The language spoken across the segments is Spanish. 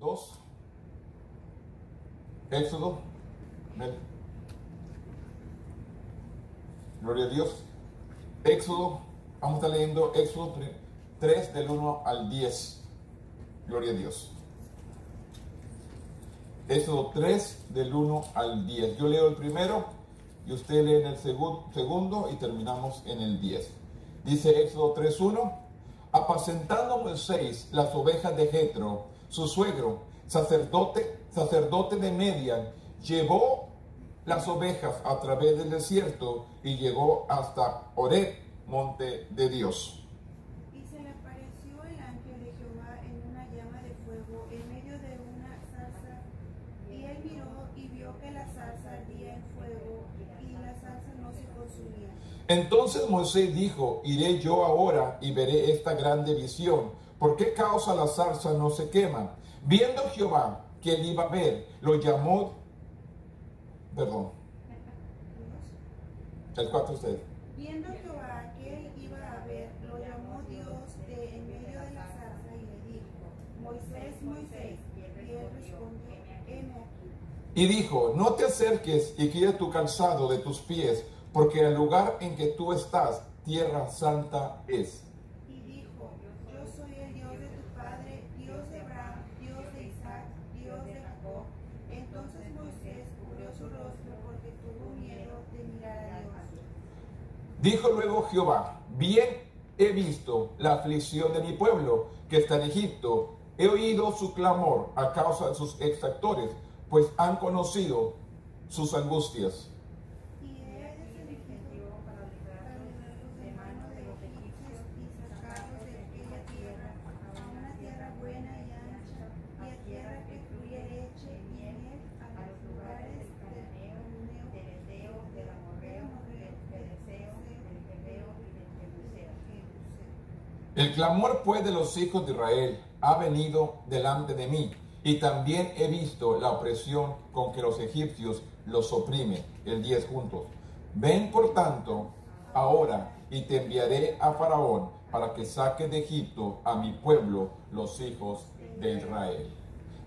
2. Éxodo. Gloria a Dios. Éxodo. Vamos a estar leyendo Éxodo 3 del 1 al 10. Gloria a Dios. Éxodo 3 del 1 al 10. Yo leo el primero y usted lee en el segundo y terminamos en el 10. Dice Éxodo 3:1. Apacentando Moisés las ovejas de Jetro, su suegro, sacerdote de Median, llevó las ovejas a través del desierto y llegó hasta Horeb, monte de Dios. Y se le apareció el ángel de Jehová en una llama de fuego en medio de una zarza, y él miró y vio que la zarza ardía en fuego y la zarza no se consumía. Entonces Moisés dijo: iré yo ahora y veré esta grande visión. ¿Por qué causa la zarza no se quema? Viendo Jehová que él iba a ver, lo llamó. Perdón. El 4 usted. Viendo Jehová que él iba a ver, lo llamó Dios de en medio de la zarza y le dijo: Moisés, Moisés. Y él respondió: heme aquí. Y dijo: no te acerques y quita tu calzado de tus pies, porque el lugar en que tú estás, tierra santa es. Y dijo: yo soy el Dios de tu padre, Dios de Abraham, Dios de Isaac, Dios de Jacob. Entonces Moisés cubrió su rostro porque tuvo miedo de mirar a Dios. Dijo luego Jehová: bien he visto la aflicción de mi pueblo que está en Egipto. He oído su clamor a causa de sus exactores, pues han conocido sus angustias. Y él descendió para librarlos de mano de los egipcios y sacarlos de aquella tierra a una tierra buena y ancha, y a tierra que fluye leche y miel, a los lugares del Cananeo, del Eteo, del Amorreo, del Ferezeo, del Jebeo y del Jebuseo. El clamor pues de los hijos de Israel ha venido delante de mí, y también he visto la opresión con que los egipcios los oprimen. El 10 juntos. Ven por tanto ahora y te enviaré a Faraón para que saque de Egipto a mi pueblo, los hijos de Israel.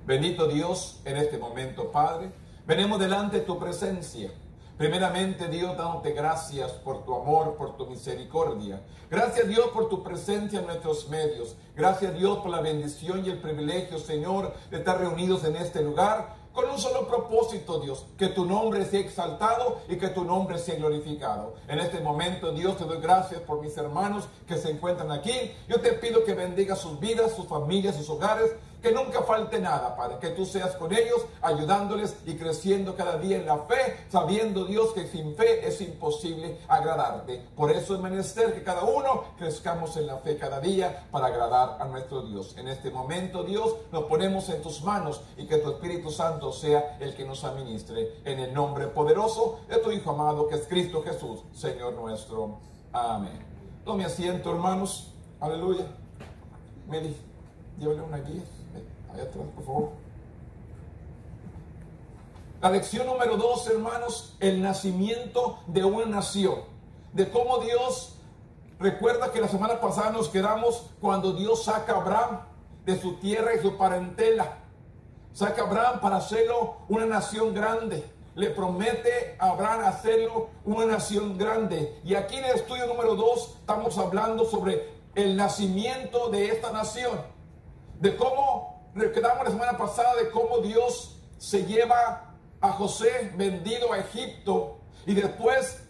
Bendito Dios, en este momento, Padre, venimos delante de tu presencia. Primeramente, Dios, dándote gracias por tu amor, por tu misericordia. Gracias, Dios, por tu presencia en nuestros medios. Gracias, Dios, por la bendición y el privilegio, Señor, de estar reunidos en este lugar con un solo propósito, Dios, que tu nombre sea exaltado y que tu nombre sea glorificado. En este momento, Dios, te doy gracias por mis hermanos que se encuentran aquí. Yo te pido que bendiga sus vidas, sus familias, sus hogares, que nunca falte nada, Padre, que tú seas con ellos, ayudándoles y creciendo cada día en la fe, sabiendo, Dios, que sin fe es imposible agradarte. Por eso es menester que cada uno crezcamos en la fe cada día para agradar a nuestro Dios. En este momento, Dios, nos ponemos en tus manos y que tu Espíritu Santo sea el que nos administre. En el nombre poderoso de tu Hijo amado, que es Cristo Jesús, Señor nuestro. Amén. Tome asiento, hermanos. Aleluya. Meli, llévale una guía. Allá atrás, por favor. La lección número 2, hermanos, el nacimiento de una nación. De cómo Dios, recuerda que la semana pasada nos quedamos cuando Dios saca a Abraham de su tierra y su parentela. Saca a Abraham para hacerlo una nación grande. Le promete a Abraham hacerlo una nación grande. Y aquí en el estudio número 2 estamos hablando sobre el nacimiento de esta nación. De cómo, quedamos la semana pasada, de cómo Dios se lleva a José vendido a Egipto. Y después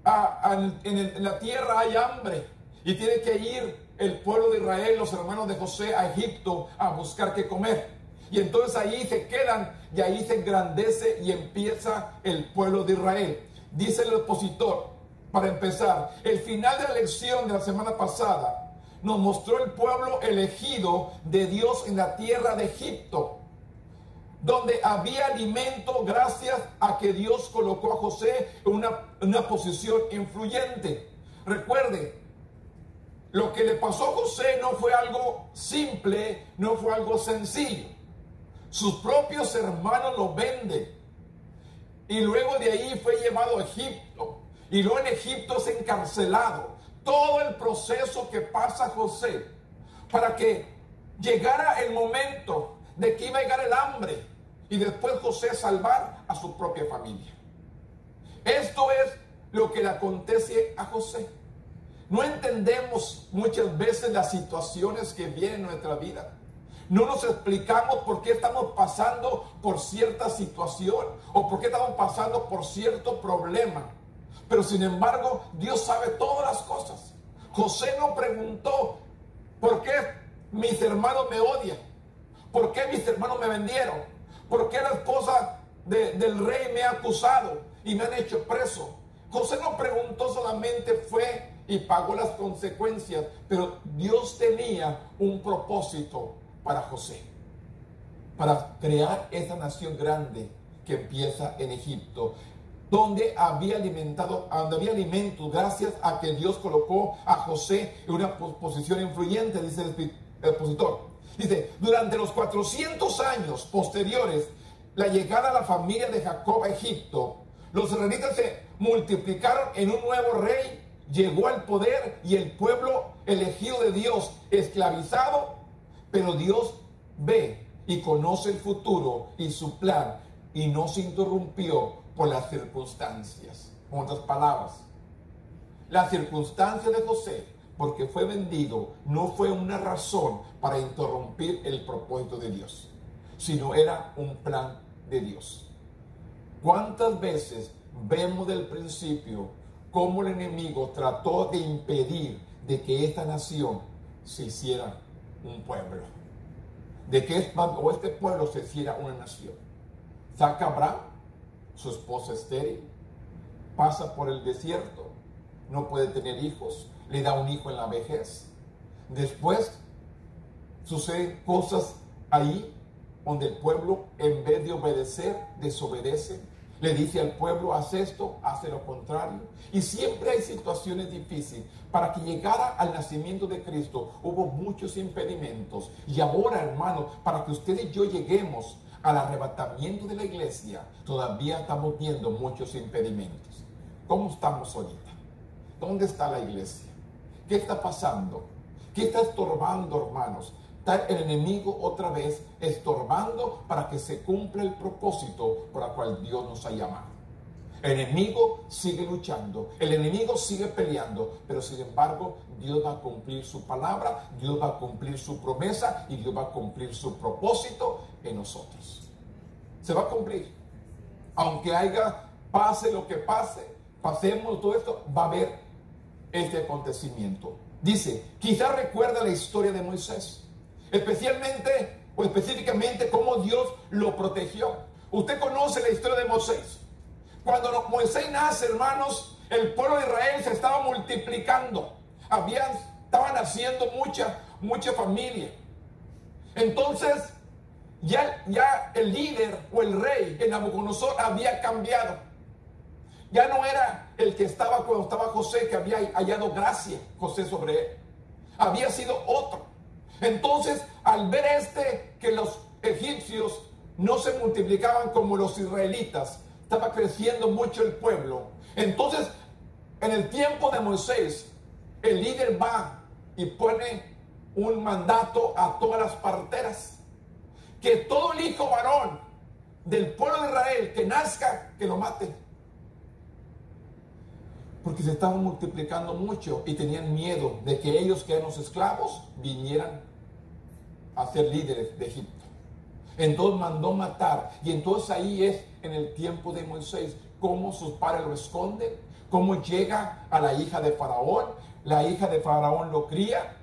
en la tierra hay hambre. Y tiene que ir el pueblo de Israel, los hermanos de José, a Egipto a buscar qué comer. Y entonces ahí se quedan y ahí se engrandece y empieza el pueblo de Israel. Dice el expositor, para empezar, el final de la lección de la semana pasada nos mostró el pueblo elegido de Dios en la tierra de Egipto, donde había alimento gracias a que Dios colocó a José en una posición influyente. Recuerde, lo que le pasó a José no fue algo simple, no fue algo sencillo. Sus propios hermanos lo venden. Y luego de ahí fue llevado a Egipto. Y luego en Egipto es encarcelado. Todo el proceso que pasa José para que llegara el momento de que iba a llegar el hambre y después José salvar a su propia familia. Esto es lo que le acontece a José. No entendemos muchas veces las situaciones que vienen en nuestra vida. No nos explicamos por qué estamos pasando por cierta situación o por qué estamos pasando por cierto problema. Pero sin embargo, Dios sabe todas las cosas. José no preguntó por qué mis hermanos me odian, por qué mis hermanos me vendieron, por qué la esposa del rey me ha acusado y me han hecho preso. José no preguntó, solamente fue y pagó las consecuencias, pero Dios tenía un propósito para José, para crear esa nación grande que empieza en Egipto, donde había alimentos gracias a que Dios colocó a José en una posición influyente, dice el expositor. Dice, durante los 400 años posteriores, la llegada a la familia de Jacob a Egipto, los israelitas se multiplicaron en un nuevo rey, llegó al poder y el pueblo elegido de Dios, esclavizado, pero Dios ve y conoce el futuro y su plan y no se interrumpió por las circunstancias. Con otras palabras, la circunstancia de José, porque fue vendido, no fue una razón para interrumpir el propósito de Dios, sino era un plan de Dios. ¿Cuántas veces vemos del principio cómo el enemigo trató de impedir de que esta nación se hiciera un pueblo, de que este pueblo se hiciera una nación? Saca a Abraham, su esposa estéril, pasa por el desierto, no puede tener hijos, le da un hijo en la vejez. Después suceden cosas ahí donde el pueblo, en vez de obedecer, desobedece. Le dice al pueblo, haz esto, hace lo contrario. Y siempre hay situaciones difíciles. Para que llegara al nacimiento de Cristo hubo muchos impedimentos. Y ahora, hermano, para que usted y yo lleguemos al arrebatamiento de la iglesia, todavía estamos viendo muchos impedimentos. ¿Cómo estamos ahorita? ¿Dónde está la iglesia? ¿Qué está pasando? ¿Qué está estorbando, hermanos? Está el enemigo otra vez estorbando para que se cumpla el propósito por el cual Dios nos ha llamado. El enemigo sigue luchando, el enemigo sigue peleando, pero sin embargo Dios va a cumplir su palabra, Dios va a cumplir su promesa y Dios va a cumplir su propósito en nosotros. Se va a cumplir. Aunque pase lo que pase, pasemos todo esto, va a haber este acontecimiento. Dice, quizás recuerda la historia de Moisés, especialmente o específicamente cómo Dios lo protegió. Usted conoce la historia de Moisés. Cuando Moisés nace, hermanos, el pueblo de Israel se estaba multiplicando. Estaban haciendo mucha familia. Entonces, ya el líder o el rey, el Nabucodonosor, había cambiado. Ya no era el que estaba cuando estaba José, que había hallado gracia, José, sobre él. Había sido otro. Entonces, al ver que los egipcios no se multiplicaban como los israelitas, estaba creciendo mucho el pueblo. Entonces, en el tiempo de Moisés, el líder va y pone un mandato a todas las parteras, que todo el hijo varón del pueblo de Israel que nazca, que lo mate. Porque se estaban multiplicando mucho y tenían miedo de que ellos, que eran los esclavos, vinieran a ser líderes de Egipto. Entonces mandó matar. Y entonces ahí es en el tiempo de Moisés cómo sus padres lo esconden, cómo llega a la hija de Faraón. La hija de Faraón lo cría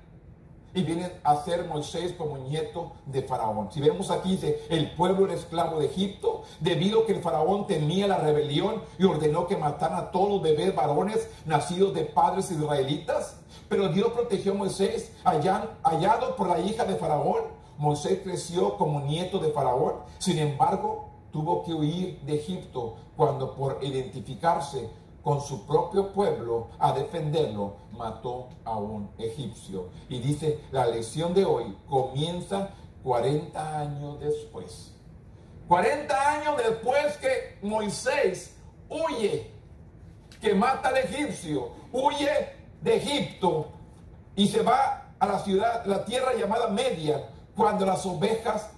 y viene a ser Moisés como nieto de Faraón. Si vemos aquí, dice, el pueblo era esclavo de Egipto, debido a que el Faraón temía la rebelión y ordenó que mataran a todos los bebés varones nacidos de padres israelitas. Pero Dios protegió a Moisés, hallado por la hija de Faraón. Moisés creció como nieto de Faraón. Sin embargo, tuvo que huir de Egipto cuando, por identificarse con su propio pueblo a defenderlo, mató a un egipcio. Y dice, la lección de hoy comienza 40 años después. 40 años después que Moisés huye, que mata al egipcio, huye de Egipto y se va a la tierra llamada Media, cuando las ovejas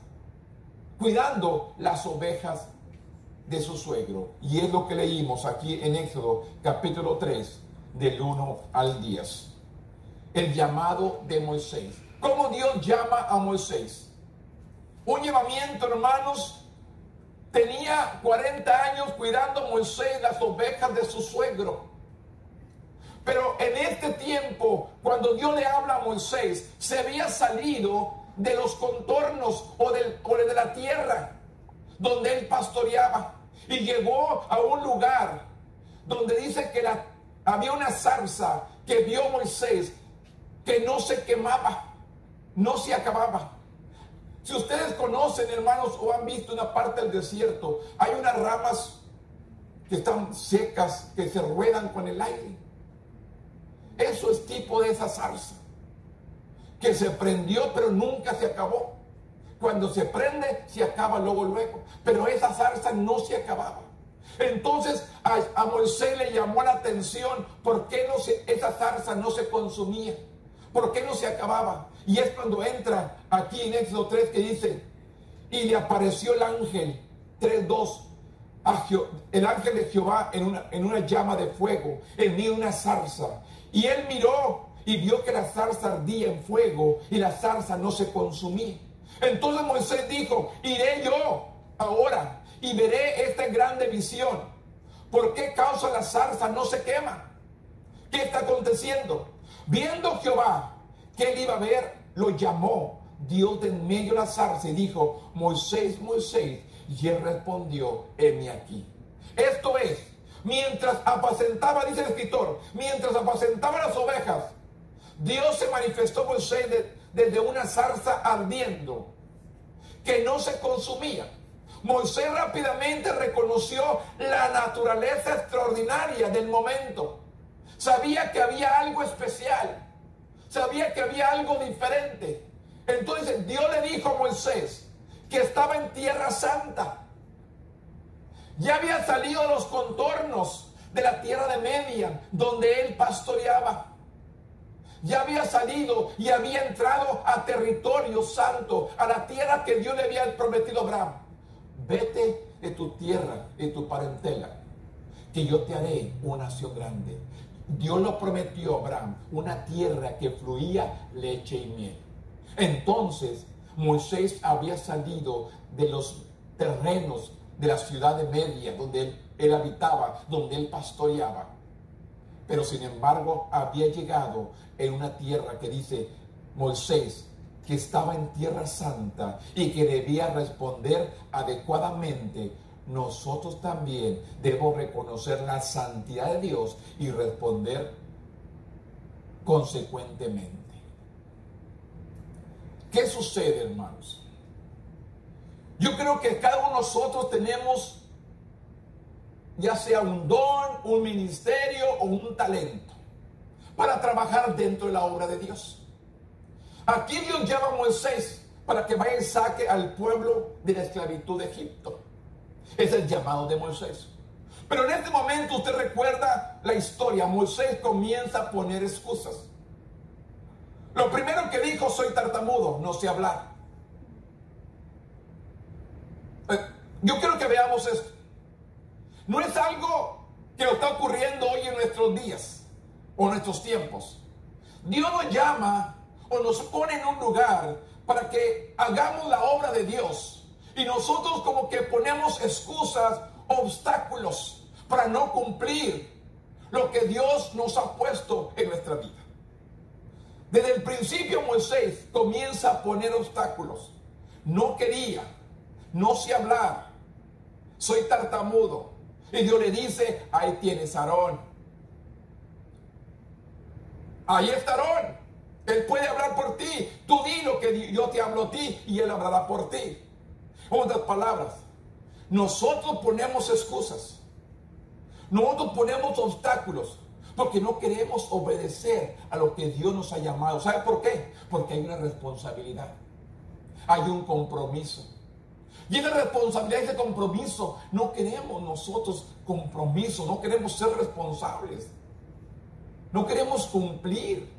cuidando las ovejas de su suegro. Y es lo que leímos aquí en Éxodo capítulo 3, del 1 al 10. El llamado de Moisés. ¿Cómo Dios llama a Moisés? Un llamamiento, hermanos. Tenía 40 años cuidando a Moisés las ovejas de su suegro. Pero en este tiempo, cuando Dios le habla a Moisés, se había salido de los contornos o de la tierra donde él pastoreaba. Y llegó a un lugar donde dice que había una zarza que vio Moisés que no se quemaba, no se acababa. Si ustedes conocen, hermanos, o han visto una parte del desierto, hay unas ramas que están secas, que se ruedan con el aire. Eso es tipo de esa zarza, que se prendió pero nunca se acabó. Cuando se prende, se acaba luego. Pero esa zarza no se acababa. Entonces a Moisés le llamó la atención por qué esa zarza no se consumía, por qué no se acababa. Y es cuando entra aquí en Éxodo 3 que dice, y le apareció el ángel, 3:2, el ángel de Jehová en una llama de fuego, en medio de una zarza. Y él miró y vio que la zarza ardía en fuego y la zarza no se consumía. Entonces Moisés dijo, iré yo ahora y veré esta grande visión. ¿Por qué causa la zarza no se quema? ¿Qué está aconteciendo? Viendo Jehová que él iba a ver, lo llamó Dios de en medio de la zarza y dijo, Moisés, Moisés. Y él respondió, heme aquí. Esto es, mientras apacentaba, dice el escritor, mientras apacentaba las ovejas, Dios se manifestó a Moisés desde una zarza ardiendo, que no se consumía. Moisés rápidamente reconoció la naturaleza extraordinaria del momento. Sabía que había algo especial. Sabía que había algo diferente. Entonces Dios le dijo a Moisés que estaba en tierra santa. Ya había salido de los contornos de la tierra de Median, donde él pastoreaba. Ya había salido y había entrado a territorio santo, a la tierra que Dios le había prometido a Abraham. Vete de tu tierra y tu parentela, que yo te haré una nación grande. Dios lo prometió a Abraham, una tierra que fluía leche y miel. Entonces Moisés había salido de los terrenos de la ciudad de Media, donde él habitaba, donde él pastoreaba. Pero sin embargo había llegado en una tierra que dice Moisés, que estaba en tierra santa y que debía responder adecuadamente. Nosotros también debemos reconocer la santidad de Dios y responder consecuentemente. ¿Qué sucede, hermanos? Yo creo que cada uno de nosotros tenemos ya sea un don, un ministerio o un talento para trabajar dentro de la obra de Dios. Aquí Dios llama a Moisés para que vaya y saque al pueblo de la esclavitud de Egipto. Es el llamado de Moisés. Pero en este momento usted recuerda la historia. Moisés comienza a poner excusas. Lo primero que dijo, soy tartamudo, no sé hablar. Yo quiero que veamos esto. No es algo que está ocurriendo hoy en nuestros días o en nuestros tiempos. Dios nos llama o nos pone en un lugar para que hagamos la obra de Dios. Y nosotros como que ponemos excusas, obstáculos para no cumplir lo que Dios nos ha puesto en nuestra vida. Desde el principio Moisés comienza a poner obstáculos. No quería, no sé hablar, soy tartamudo. Y Dios le dice, ahí tienes a Aarón. Ahí está Aarón. Él puede hablar por ti. Tú di lo que yo te hablo a ti y él hablará por ti. En otras palabras, nosotros ponemos excusas. Nosotros ponemos obstáculos porque no queremos obedecer a lo que Dios nos ha llamado. ¿Sabe por qué? Porque hay una responsabilidad. Hay un compromiso. Y esa responsabilidad, ese compromiso, no queremos nosotros compromiso, no queremos ser responsables, no queremos cumplir.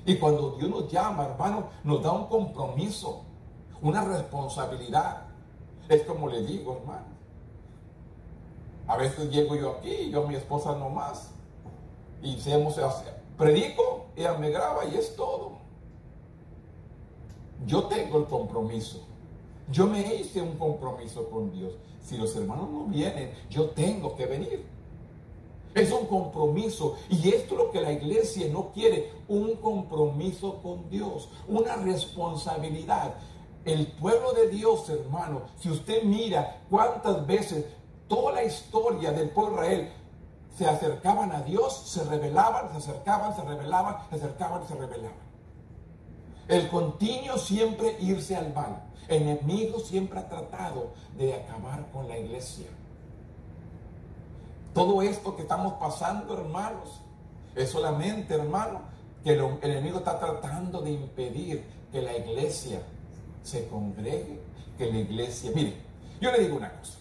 Y cuando Dios nos llama, hermano, nos da un compromiso, una responsabilidad. Es como le digo, hermano. A veces llego yo aquí, yo a mi esposa nomás, y predico, ella me graba y es todo. Yo tengo el compromiso. Yo me hice un compromiso con Dios. Si los hermanos no vienen, yo tengo que venir. Es un compromiso. Y esto es lo que la iglesia no quiere. Un compromiso con Dios. Una responsabilidad. El pueblo de Dios, hermano, si usted mira cuántas veces toda la historia del pueblo de Israel se acercaban a Dios, se rebelaban, se acercaban, se rebelaban, se acercaban, se rebelaban. El continuo siempre irse al mal. El enemigo siempre ha tratado de acabar con la iglesia. Todo esto que estamos pasando, hermanos, es solamente, hermano, que el enemigo está tratando de impedir que la iglesia se congregue, que la iglesia... Mire, yo le digo una cosa.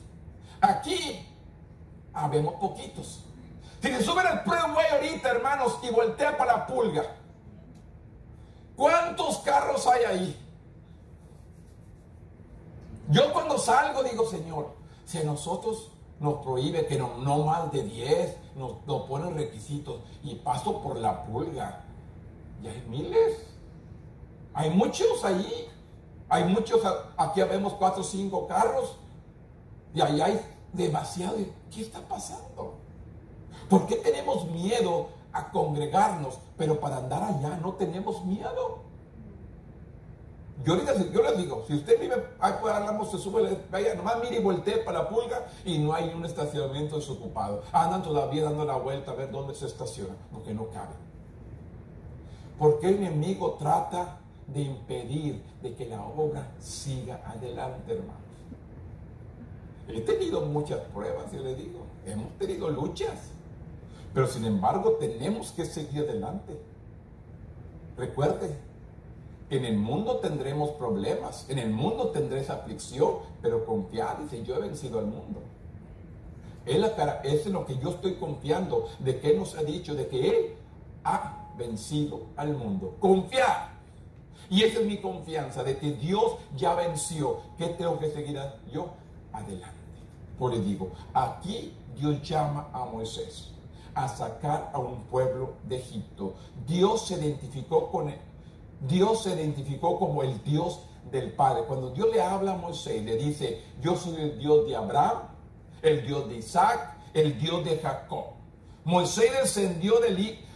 Aquí habemos poquitos. Si se suben al Freeway ahorita, hermanos, y voltea para la Pulga, ¿cuántos carros hay ahí? Yo cuando salgo digo, Señor, si a nosotros nos prohíbe que no más de 10, nos ponen requisitos y paso por la Pulga, y hay miles, hay muchos ahí, hay muchos, aquí vemos 4 o 5 carros, y ahí hay demasiado. ¿Qué está pasando? ¿Por qué tenemos miedo a congregarnos, pero para andar allá no tenemos miedo? Yo les digo, si usted vive, ahí pues hablamos, se sube, vaya, nomás mire y voltee para la Pulga y no hay un estacionamiento desocupado. Andan todavía dando la vuelta a ver dónde se estaciona, porque no cabe. Porque el enemigo trata de impedir de que la obra siga adelante, hermanos. He tenido muchas pruebas, yo le digo, hemos tenido luchas, pero sin embargo tenemos que seguir adelante. Recuerde, en el mundo tendremos problemas, en el mundo tendréis aflicción, pero confiad, dice, yo he vencido al mundo. Es en lo que yo estoy confiando, de que Él nos ha dicho, de que Él ha vencido al mundo. Confiad. Y esa es mi confianza, de que Dios ya venció. ¿Qué tengo que seguir yo? Adelante. Por eso digo, aquí Dios llama a Moisés a sacar a un pueblo de Egipto. Dios se identificó con él. Dios se identificó como el Dios del Padre. Cuando Dios le habla a Moisés, le dice, yo soy el Dios de Abraham, el Dios de Isaac, el Dios de Jacob. Moisés descendió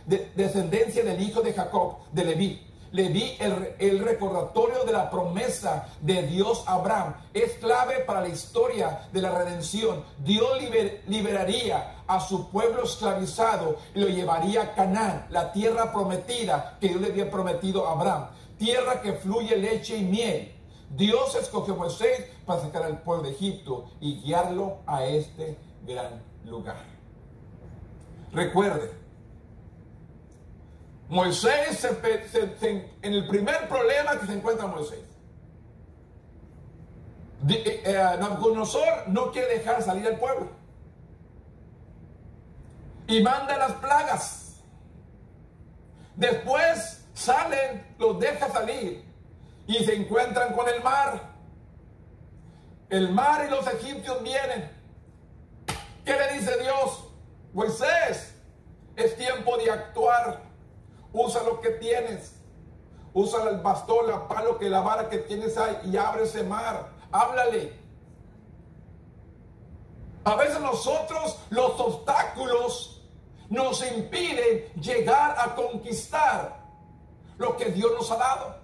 descendencia del hijo de Jacob, de Leví. Leví, el recordatorio de la promesa de Dios a Abraham, es clave para la historia de la redención. Dios liberaría a su pueblo esclavizado y lo llevaría a Canaán, la tierra prometida que Dios le había prometido a Abraham, tierra que fluye leche y miel. Dios escogió a Moisés para sacar al pueblo de Egipto y guiarlo a este gran lugar. Recuerde, Moisés, en el primer problema que se encuentra Moisés, Nabucodonosor no quiere dejar salir al pueblo y manda las plagas. Después salen, los deja salir y se encuentran con el mar. El mar y los egipcios vienen. ¿Qué le dice Dios? Moisés, es tiempo de actuar. Usa lo que tienes. Usa el bastón, la palo, la vara que tienes ahí y abre ese mar. Háblale. A veces nosotros, los obstáculos nos impiden llegar a conquistar lo que Dios nos ha dado.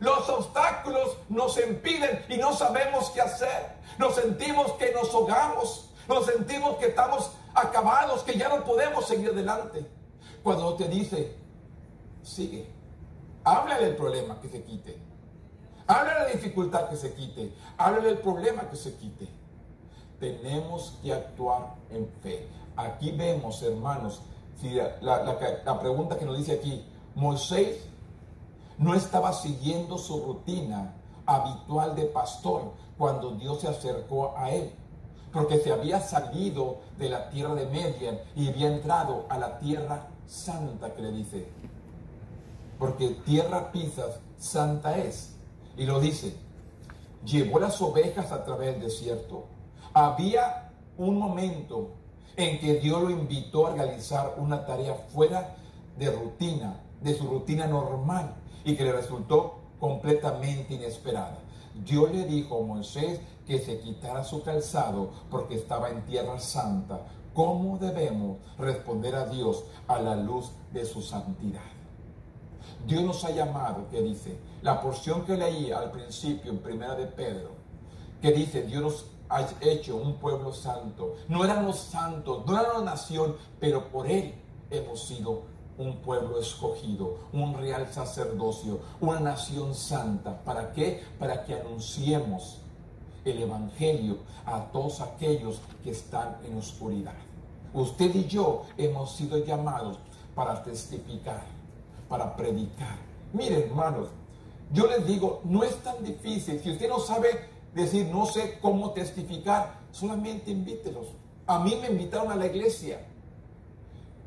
Los obstáculos nos impiden y no sabemos qué hacer. Nos sentimos que nos ahogamos. Nos sentimos que estamos acabados, que ya no podemos seguir adelante. Cuando te dice, sigue, háblale el problema que se quite, háblale la dificultad que se quite, háblale el problema que se quite. Tenemos que actuar en fe. Aquí vemos, hermanos, si la pregunta que nos dice aquí, Moisés no estaba siguiendo su rutina habitual de pastor cuando Dios se acercó a él, porque se había salido de la tierra de Median y había entrado a la tierra santa, que le dice, porque tierra pisas, santa es. Y lo dice, llevó las ovejas a través del desierto. Había un momento en que Dios lo invitó a realizar una tarea fuera de rutina, de su rutina normal, y que le resultó completamente inesperada. Dios le dijo a Moisés que se quitara su calzado porque estaba en tierra santa. ¿Cómo debemos responder a Dios a la luz de su santidad? Dios nos ha llamado, que dice, la porción que leí al principio en Primera de Pedro, que dice, Dios nos ha hecho un pueblo santo. No éramos santos, no éramos nación, pero por Él hemos sido un pueblo escogido, un real sacerdocio, una nación santa. ¿Para qué? Para que anunciemos el Evangelio a todos aquellos que están en oscuridad. Usted y yo hemos sido llamados para testificar, para predicar. Miren, hermanos, yo les digo, no es tan difícil. Si usted no sabe decir, no sé cómo testificar, solamente invítelos. A mí me invitaron a la iglesia.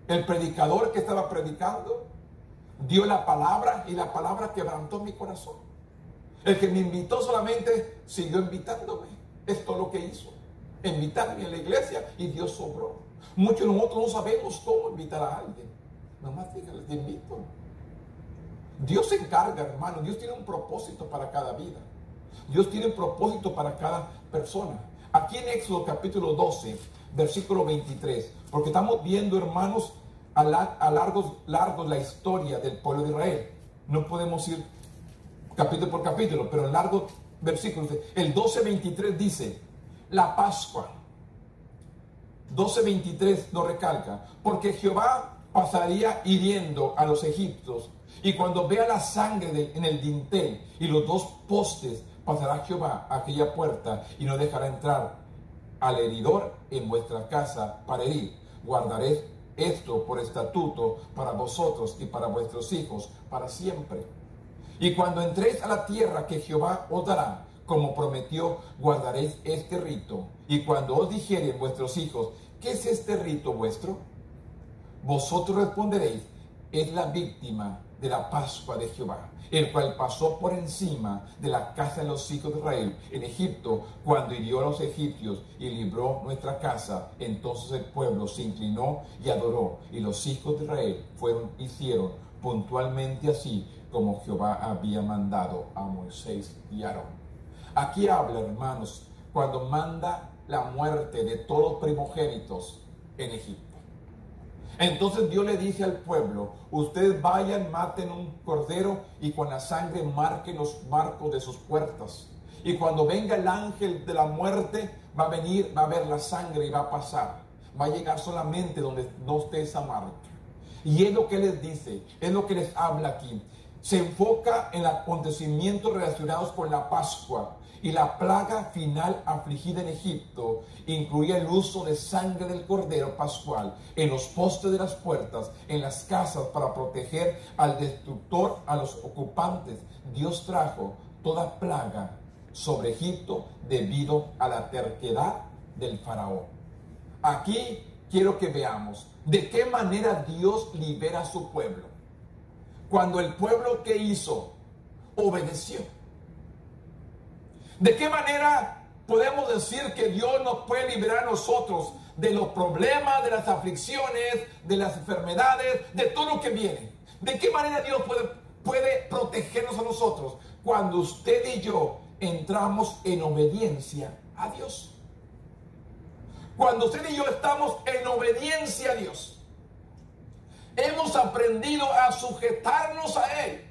El predicador que estaba predicando dio la palabra y la palabra quebrantó mi corazón. El que me invitó solamente siguió invitándome. Es todo lo que hizo. Invitarme a la iglesia y Dios sobró. Muchos de nosotros no sabemos cómo invitar a alguien. Nomás dígale, te invito. Dios se encarga, hermano. Dios tiene un propósito para cada vida. Dios tiene un propósito para cada persona. Aquí en Éxodo capítulo 12, versículo 23, porque estamos viendo, hermanos, a largos la historia del pueblo de Israel. No podemos ir capítulo por capítulo, pero en largos versículos. El 12:23 dice, la Pascua. 12:23 lo recalca, porque Jehová pasaría hiriendo a los egipcios, y cuando vea la sangre en el dintel y los dos postes, pasará Jehová a aquella puerta y no dejará entrar al heridor en vuestra casa para herir. Guardaréis esto por estatuto para vosotros y para vuestros hijos para siempre. Y cuando entréis a la tierra que Jehová os dará, como prometió, guardaréis este rito. Y cuando os dijeren vuestros hijos, ¿qué es este rito vuestro? Vosotros responderéis, es la víctima de la Pascua de Jehová, el cual pasó por encima de la casa de los hijos de Israel en Egipto, cuando hirió a los egipcios y libró nuestra casa. Entonces el pueblo se inclinó y adoró, y los hijos de Israel hicieron puntualmente así como Jehová había mandado a Moisés y Aarón. Aquí habla, hermanos, cuando manda la muerte de todos los primogénitos en Egipto. Entonces Dios le dice al pueblo, ustedes vayan, maten un cordero y con la sangre marquen los marcos de sus puertas. Y cuando venga el ángel de la muerte, va a venir, va a ver la sangre y va a pasar. Va a llegar solamente donde no esté esa marca. Y es lo que les dice, es lo que les habla aquí. Se enfoca en acontecimientos relacionados con la Pascua. Y la plaga final afligida en Egipto incluía el uso de sangre del cordero pascual en los postes de las puertas, en las casas, para proteger al destructor, a los ocupantes. Dios trajo toda plaga sobre Egipto debido a la terquedad del faraón. Aquí quiero que veamos de qué manera Dios libera a su pueblo. Cuando el pueblo, ¿qué hizo? Obedeció. ¿De qué manera podemos decir que Dios nos puede liberar a nosotros de los problemas, de las aflicciones, de las enfermedades, de todo lo que viene? ¿De qué manera Dios puede protegernos a nosotros? Cuando usted y yo entramos en obediencia a Dios. Cuando usted y yo estamos en obediencia a Dios, hemos aprendido a sujetarnos a Él.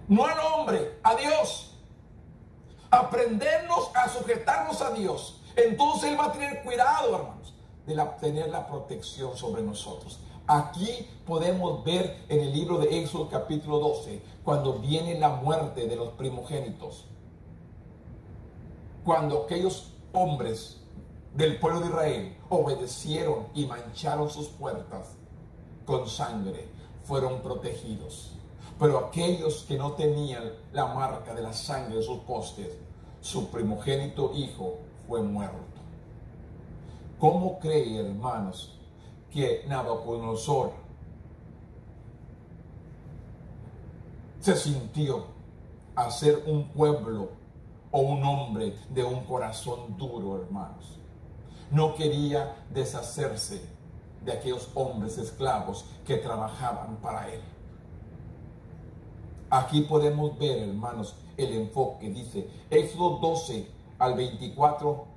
No al hombre, a Dios. Aprendernos a sujetarnos a Dios. Entonces Él va a tener cuidado, hermanos, de tener la protección sobre nosotros. Aquí podemos ver en el libro de Éxodo capítulo 12, cuando viene la muerte de los primogénitos. Cuando aquellos hombres del pueblo de Israel obedecieron y mancharon sus puertas con sangre, fueron protegidos. Pero aquellos que no tenían la marca de la sangre de sus postes, su primogénito hijo fue muerto. ¿Cómo cree, hermanos, que Nabucodonosor se sintió a ser un pueblo o un hombre de un corazón duro, hermanos. No quería deshacerse de aquellos hombres esclavos que trabajaban para él. Aquí podemos ver, hermanos, el enfoque. Dice Éxodo 12 al 24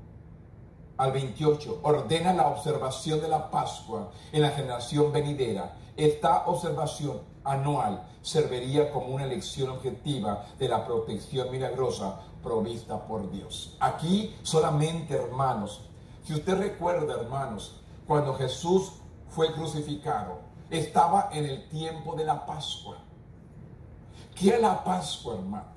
al 28, ordena la observación de la Pascua en la generación venidera. Esta observación anual serviría como una lección objetiva de la protección milagrosa provista por Dios. Aquí solamente, hermanos, si usted recuerda, hermanos, cuando Jesús fue crucificado, estaba en el tiempo de la Pascua. ¿Qué era la Pascua, hermanos?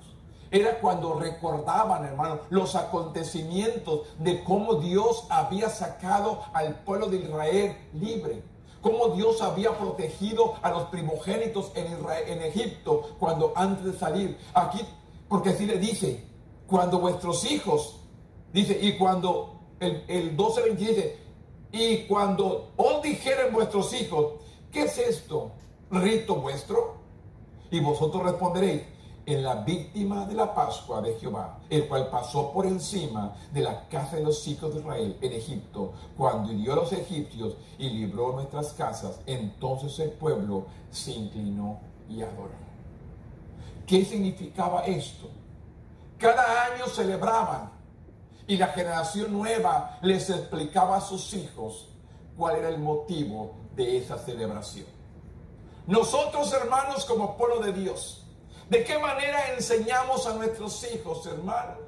Era cuando recordaban, hermanos, los acontecimientos de cómo Dios había sacado al pueblo de Israel libre. Cómo Dios había protegido a los primogénitos en Egipto cuando antes de salir. Aquí, porque así le dice, cuando vuestros hijos, dice, y cuando el 12:20 dice, y cuando os dijeren vuestros hijos, ¿qué es esto? ¿Rito vuestro? Y vosotros responderéis, en la víctima de la Pascua de Jehová, el cual pasó por encima de la casa de los hijos de Israel en Egipto, cuando hirió a los egipcios y libró nuestras casas. Entonces el pueblo se inclinó y adoró. ¿Qué significaba esto? Cada año celebraban y la generación nueva les explicaba a sus hijos cuál era el motivo de esa celebración. Nosotros, hermanos, como pueblo de Dios, ¿de qué manera enseñamos a nuestros hijos, hermanos?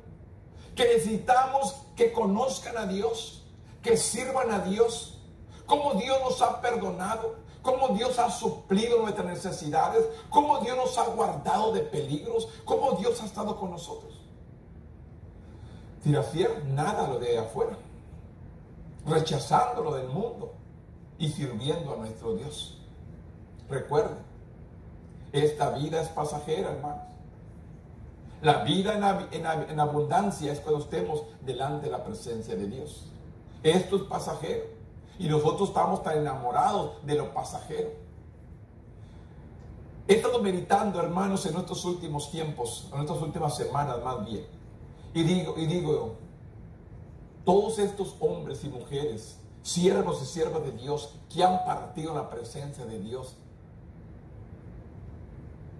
Que necesitamos que conozcan a Dios, que sirvan a Dios, cómo Dios nos ha perdonado, cómo Dios ha suplido nuestras necesidades, cómo Dios nos ha guardado de peligros, cómo Dios ha estado con nosotros. Sin hacer nada lo de afuera, rechazándolo del mundo y sirviendo a nuestro Dios. Recuerden, esta vida es pasajera, hermanos. La vida en abundancia es cuando estemos delante de la presencia de Dios. Esto es pasajero. Y nosotros estamos tan enamorados de lo pasajero. He estado meditando, hermanos, en nuestros últimos tiempos, en nuestras últimas semanas más bien. Y digo, todos estos hombres y mujeres, siervos y siervas de Dios, que han partido en la presencia de Dios,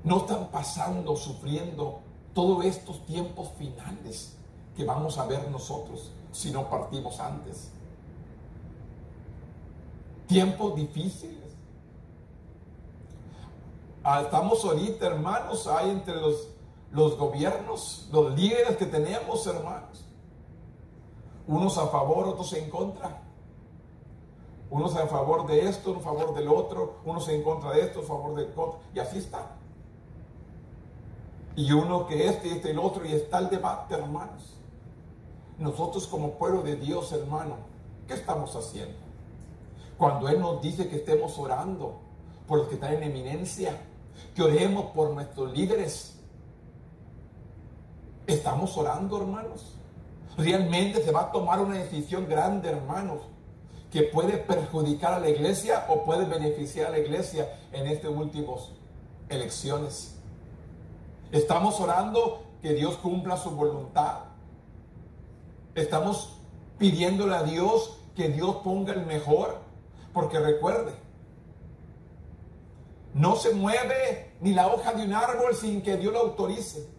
no están pasando, sufriendo todos estos tiempos finales que vamos a ver nosotros si no partimos antes. Tiempos difíciles. Estamos ahorita, hermanos, hay entre los gobiernos, los líderes que tenemos, hermanos. Unos a favor, otros en contra. Unos a favor de esto, unos a favor del otro, unos en contra de esto, a favor del otro. Y así está. Y uno que el otro, y está el debate, hermanos. Nosotros como pueblo de Dios, hermano, ¿qué estamos haciendo? Cuando Él nos dice que estemos orando por los que están en eminencia, que oremos por nuestros líderes, ¿estamos orando, hermanos? Realmente se va a tomar una decisión grande, hermanos, que puede perjudicar a la iglesia o puede beneficiar a la iglesia en estas últimas elecciones. Estamos orando que Dios cumpla su voluntad. Estamos pidiéndole a Dios que Dios ponga el mejor. Porque recuerde, no se mueve ni la hoja de un árbol sin que Dios lo autorice.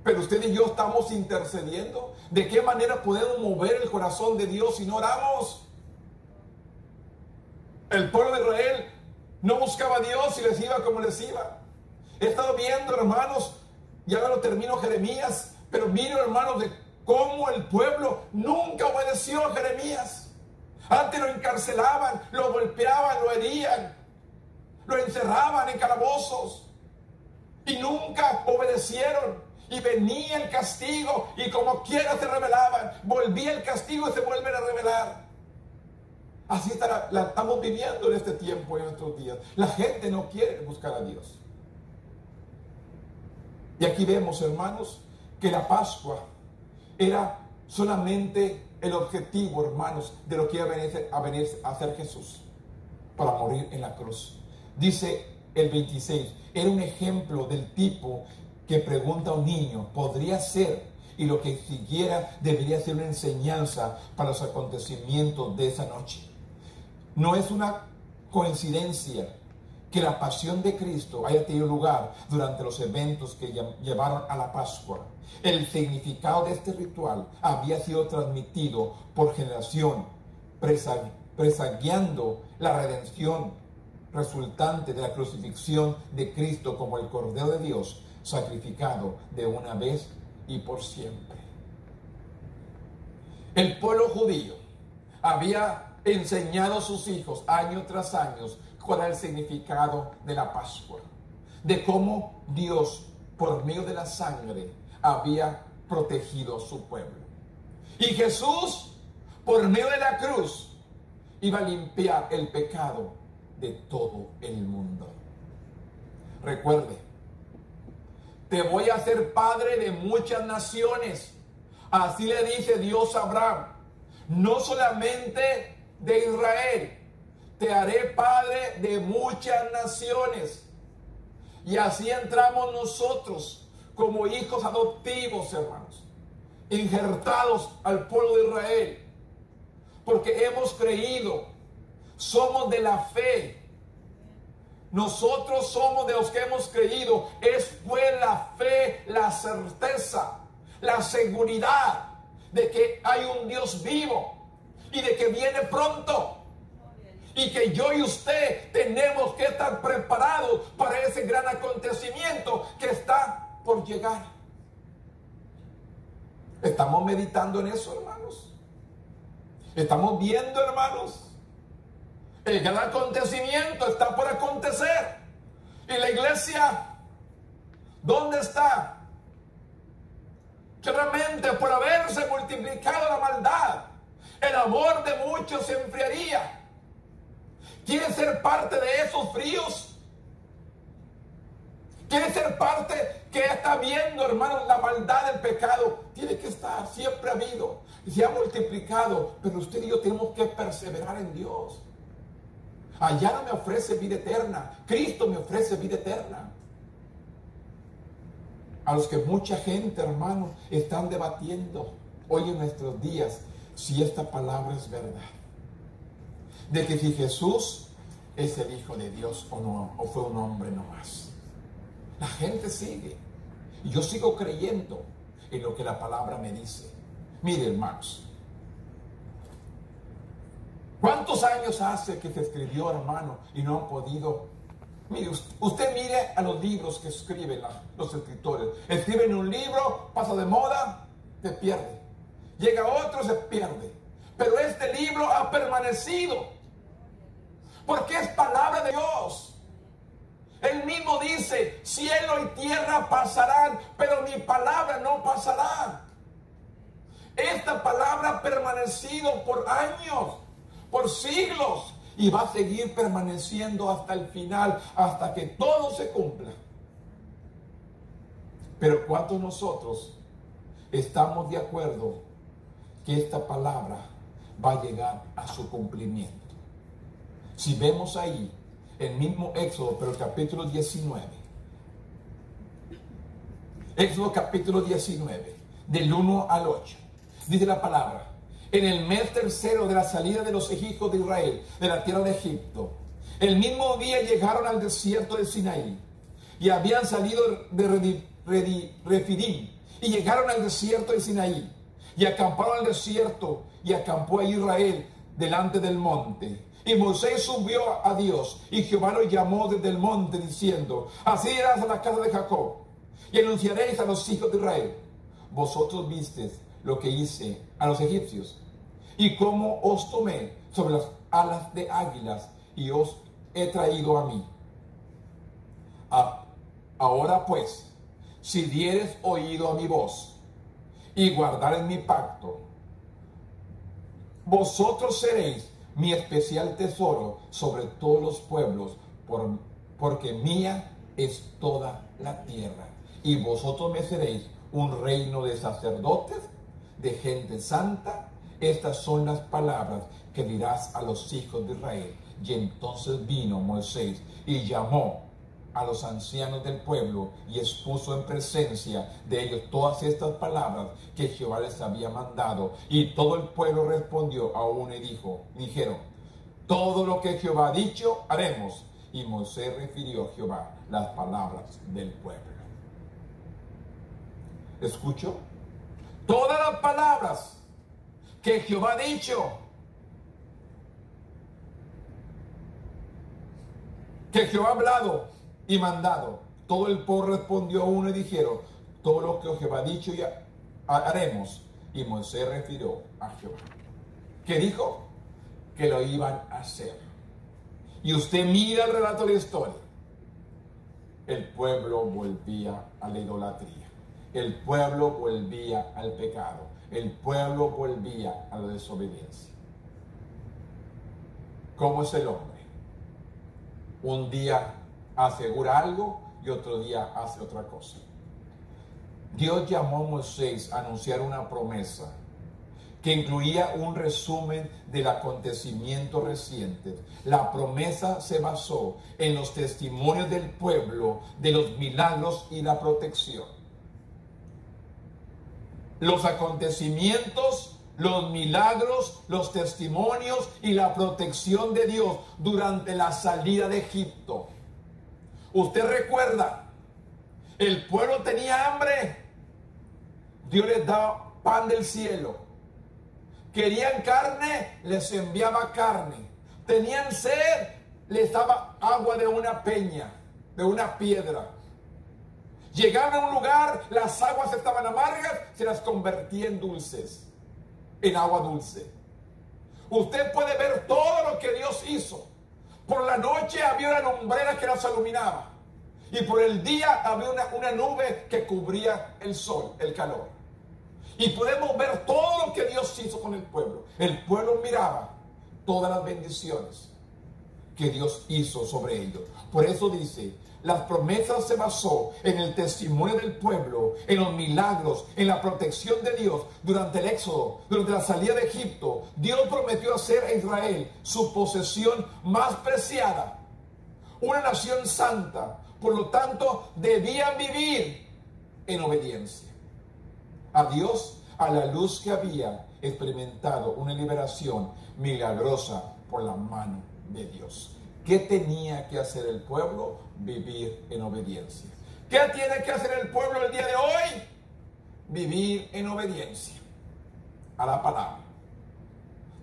Pero usted y yo estamos intercediendo. ¿De qué manera podemos mover el corazón de Dios si no oramos? El pueblo de Israel no buscaba a Dios y les iba como les iba. He estado viendo, hermanos, ya lo termino Jeremías, pero miren, hermanos, de cómo el pueblo nunca obedeció a Jeremías. Antes lo encarcelaban, lo golpeaban, lo herían, lo encerraban en calabozos y nunca obedecieron. Y venía el castigo y como quiera se rebelaban. Volvía el castigo y se vuelven a rebelar. Así la estamos viviendo en este tiempo, en nuestros días. La gente no quiere buscar a Dios. Y aquí vemos, hermanos, que la Pascua era solamente el objetivo, hermanos, de lo que iba a venir a hacer Jesús para morir en la cruz. Dice el 26, era un ejemplo del tipo que pregunta a un niño, podría ser, y lo que siguiera debería ser una enseñanza para los acontecimientos de esa noche. No es una coincidencia que la pasión de Cristo haya tenido lugar durante los eventos que llevaron a la Pascua. El significado de este ritual había sido transmitido por generación, presagiando la redención resultante de la crucifixión de Cristo como el Cordero de Dios, sacrificado de una vez y por siempre. El pueblo judío había enseñado a sus hijos año tras año cuál era el significado de la Pascua, de cómo Dios, por medio de la sangre, había protegido a su pueblo. Y Jesús, por medio de la cruz, iba a limpiar el pecado de todo el mundo. Recuerde, te voy a hacer padre de muchas naciones. Así le dice Dios a Abraham. No solamente de Israel, te haré padre de muchas naciones. Y así entramos nosotros como hijos adoptivos, hermanos, injertados al pueblo de Israel, porque hemos creído, somos de la fe. Nosotros somos de los que hemos creído. Es pues la fe, la certeza, la seguridad de que hay un Dios vivo y de que viene pronto. Y que yo y usted tenemos que estar preparados para ese gran acontecimiento que está por llegar. ¿Estamos meditando en eso, hermanos? ¿Estamos viendo, hermanos? El gran acontecimiento está por acontecer. Y la iglesia, ¿dónde está? Claramente, por haberse multiplicado la maldad, el amor de muchos se enfriaría. ¿Quiere ser parte de esos fríos? ¿Quiere ser parte que está viendo, hermanos, la maldad del pecado? Tiene que estar, siempre ha habido, y se ha multiplicado, pero usted y yo tenemos que perseverar en Dios. Allá no me ofrece vida eterna, Cristo me ofrece vida eterna. A los que mucha gente, hermano, están debatiendo hoy en nuestros días si esta palabra es verdad. De que si Jesús es el Hijo de Dios o no, o fue un hombre nomás. La gente sigue. Y yo sigo creyendo en lo que la palabra me dice. Mire, hermanos, ¿cuántos años hace que se escribió, hermano, y no han podido? Mire, usted mire a los libros que escriben los escritores. Escriben un libro, pasa de moda, se pierde. Llega otro, se pierde. Pero este libro ha permanecido. Porque es palabra de Dios. Él mismo dice, cielo y tierra pasarán, pero mi palabra no pasará. Esta palabra ha permanecido por años, por siglos, y va a seguir permaneciendo hasta el final, hasta que todo se cumpla. Pero ¿cuántos nosotros estamos de acuerdo que esta palabra va a llegar a su cumplimiento? Si vemos ahí el mismo Éxodo, pero el capítulo 19. Éxodo capítulo 19, del 1 al 8. Dice la palabra: en el mes tercero de la salida de los hijos de Israel de la tierra de Egipto, el mismo día llegaron al desierto de Sinaí, y habían salido de Refidim, y llegaron al desierto de Sinaí, y acamparon al desierto, y acampó a Israel delante del monte. Y Moisés subió a Dios, y Jehová lo llamó desde el monte, diciendo: así irás a la casa de Jacob, y anunciaréis a los hijos de Israel: vosotros visteis lo que hice a los egipcios, y cómo os tomé sobre las alas de águilas, y os he traído a mí. Ahora pues, si dieres oído a mi voz, y guardareis mi pacto, vosotros seréis mi especial tesoro sobre todos los pueblos, porque mía es toda la tierra. Y vosotros me seréis un reino de sacerdotes, de gente santa. Estas son las palabras que dirás a los hijos de Israel. Y entonces vino Moisés y llamó a los ancianos del pueblo y expuso en presencia de ellos todas estas palabras que Jehová les había mandado. Y todo el pueblo respondió a uno y dijeron, todo lo que Jehová ha dicho, haremos. Y Moisés refirió a Jehová las palabras del pueblo. ¿Escuchó? Todas las palabras que Jehová ha dicho, que Jehová ha hablado y mandado, todo el pueblo respondió a uno y dijeron, todo lo que Jehová ha dicho ya haremos. Y Moisés refirió a Jehová. ¿Qué dijo? Que lo iban a hacer. Y usted mira el relato de la historia. El pueblo volvía a la idolatría. El pueblo volvía al pecado. El pueblo volvía a la desobediencia. ¿Cómo es el hombre? Un día asegura algo y otro día hace otra cosa. Dios llamó a Moisés a anunciar una promesa que incluía un resumen del acontecimiento reciente. La promesa se basó en los testimonios del pueblo, de los milagros y la protección. Los acontecimientos, los milagros, los testimonios y la protección de Dios durante la salida de Egipto. Usted recuerda, el pueblo tenía hambre, Dios les daba pan del cielo. Querían carne, les enviaba carne. Tenían sed, les daba agua de una peña, de una piedra. Llegaban a un lugar, las aguas estaban amargas, se las convertía en dulces, en agua dulce. Usted puede ver todo lo que Dios hizo. Por la noche había una lumbrera que nos iluminaba. Y por el día había una nube que cubría el sol, el calor. Y podemos ver todo lo que Dios hizo con el pueblo. El pueblo miraba todas las bendiciones que Dios hizo sobre ellos. Por eso dice, las promesas se basó en el testimonio del pueblo, en los milagros, en la protección de Dios durante el éxodo, durante la salida de Egipto. Dios prometió hacer a Israel su posesión más preciada, una nación santa. Por lo tanto, debían vivir en obediencia a Dios, a la luz que había experimentado una liberación milagrosa por la mano de Dios. ¿Qué tenía que hacer el pueblo? Vivir en obediencia. ¿Qué tiene que hacer el pueblo el día de hoy? Vivir en obediencia a la palabra.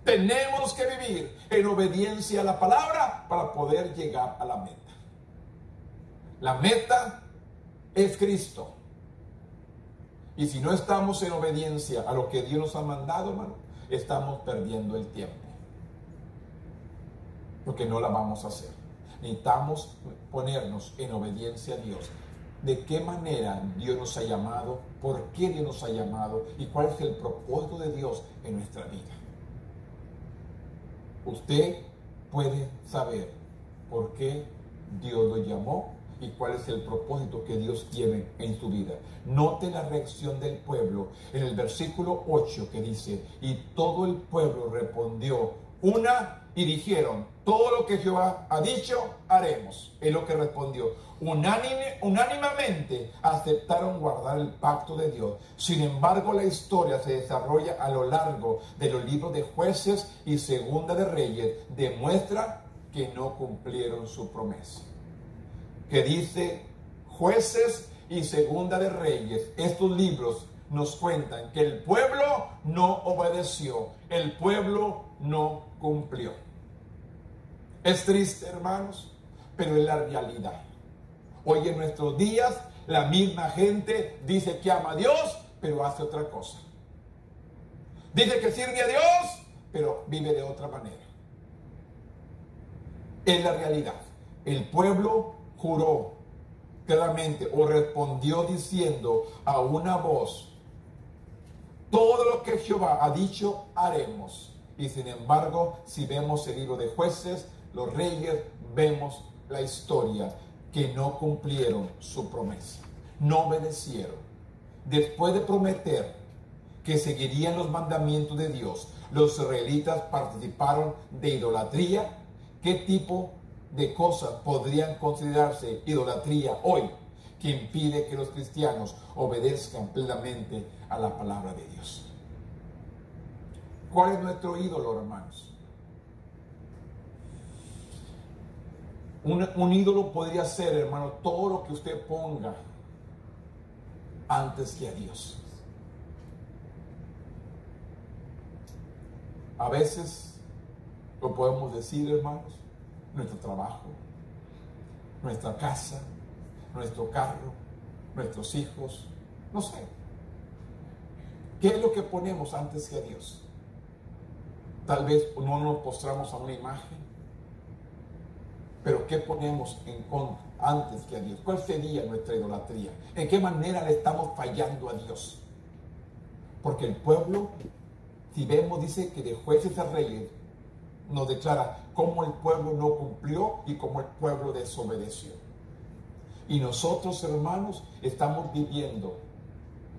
Tenemos que vivir en obediencia a la palabra para poder llegar a la meta. La meta es Cristo. Y si no estamos en obediencia a lo que Dios nos ha mandado, hermano, estamos perdiendo el tiempo. Porque no la vamos a hacer. Necesitamos ponernos en obediencia a Dios. ¿De qué manera Dios nos ha llamado? ¿Por qué Dios nos ha llamado? ¿Y cuál es el propósito de Dios en nuestra vida? Usted puede saber por qué Dios lo llamó y cuál es el propósito que Dios tiene en su vida. Note la reacción del pueblo en el versículo 8 que dice, y todo el pueblo respondió y dijeron, todo lo que Jehová ha dicho, haremos. Es lo que respondió. Unánimemente aceptaron guardar el pacto de Dios. Sin embargo, la historia se desarrolla a lo largo de los libros de Jueces y Segunda de Reyes. Demuestra que no cumplieron su promesa. Que dice Jueces y Segunda de Reyes. Estos libros nos cuentan que el pueblo no obedeció. El pueblo no cumplió. Es triste, hermanos, pero es la realidad. Hoy en nuestros días, la misma gente dice que ama a Dios, pero hace otra cosa. Dice que sirve a Dios, pero vive de otra manera. Es la realidad. El pueblo juró claramente o respondió diciendo a una voz, todo lo que Jehová ha dicho, haremos. Y sin embargo, si vemos el libro de Jueces, los reyes, vemos la historia que no cumplieron su promesa, no obedecieron. Después de prometer que seguirían los mandamientos de Dios, los israelitas participaron de idolatría. ¿Qué tipo de cosas podrían considerarse idolatría hoy que impide que los cristianos obedezcan plenamente a la palabra de Dios? ¿Cuál es nuestro ídolo, hermanos? Un ídolo podría ser, hermano, todo lo que usted ponga antes que a Dios. A veces lo podemos decir, hermanos, nuestro trabajo, nuestra casa, nuestro carro, nuestros hijos, no sé. ¿Qué es lo que ponemos antes que a Dios? Tal vez no nos postramos a una imagen, pero ¿qué ponemos antes que a Dios? ¿Cuál sería nuestra idolatría? ¿En qué manera le estamos fallando a Dios? Porque el pueblo, si vemos, dice que de jueces a reyes, nos declara cómo el pueblo no cumplió y cómo el pueblo desobedeció. Y nosotros, hermanos, estamos viviendo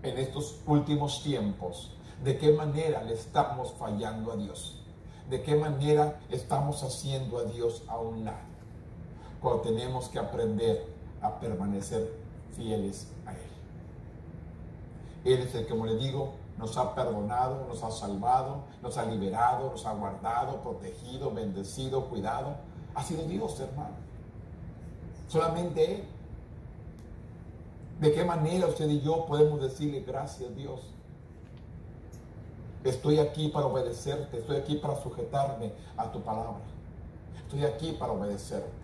en estos últimos tiempos. ¿De qué manera le estamos fallando a Dios? ¿De qué manera estamos haciendo a Dios a un lado? Cuando tenemos que aprender a permanecer fieles a Él. Él es el que, como le digo, nos ha perdonado, nos ha salvado, nos ha liberado, nos ha guardado, protegido, bendecido, cuidado. Ha sido Dios, hermano. Solamente Él. ¿De qué manera usted y yo podemos decirle gracias, Dios? Estoy aquí para obedecerte, estoy aquí para sujetarme a tu palabra. Estoy aquí para obedecerte.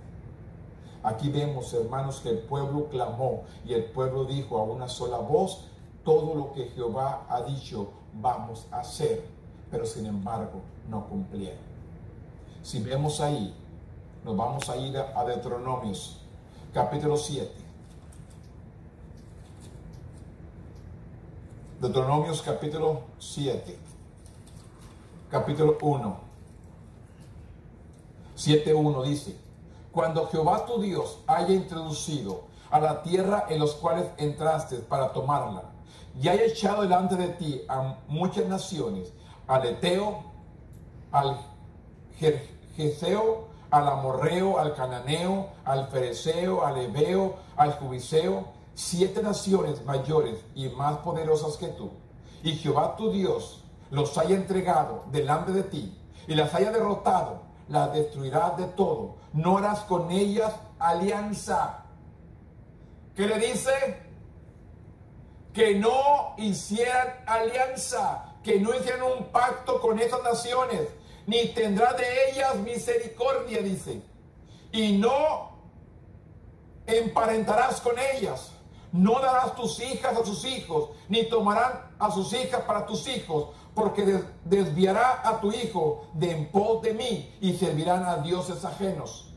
Aquí vemos, hermanos, que el pueblo clamó y el pueblo dijo a una sola voz: todo lo que Jehová ha dicho vamos a hacer, pero sin embargo no cumplieron. Si vemos ahí, nos vamos a ir a Deuteronomios, capítulo 7. Deuteronomios capítulo 7, capítulo 1. 7:1 dice: cuando Jehová tu Dios haya introducido a la tierra en los cuales entraste para tomarla, y haya echado delante de ti a muchas naciones, al Eteo, al Gergeseo, al Amorreo, al Cananeo, al Fereceo, al Heveo, al Jubiseo, 7 naciones mayores y más poderosas que tú, y Jehová tu Dios los haya entregado delante de ti, y las haya derrotado, las destruirás de todo, no harás con ellas alianza. ¿Qué le dice? Que no hicieran alianza, que no hicieran un pacto con esas naciones, ni tendrás de ellas misericordia, dice, y no emparentarás con ellas, no darás tus hijas a sus hijos, ni tomarán a sus hijas para tus hijos, porque desviará a tu hijo de en pos de mí, y servirán a dioses ajenos.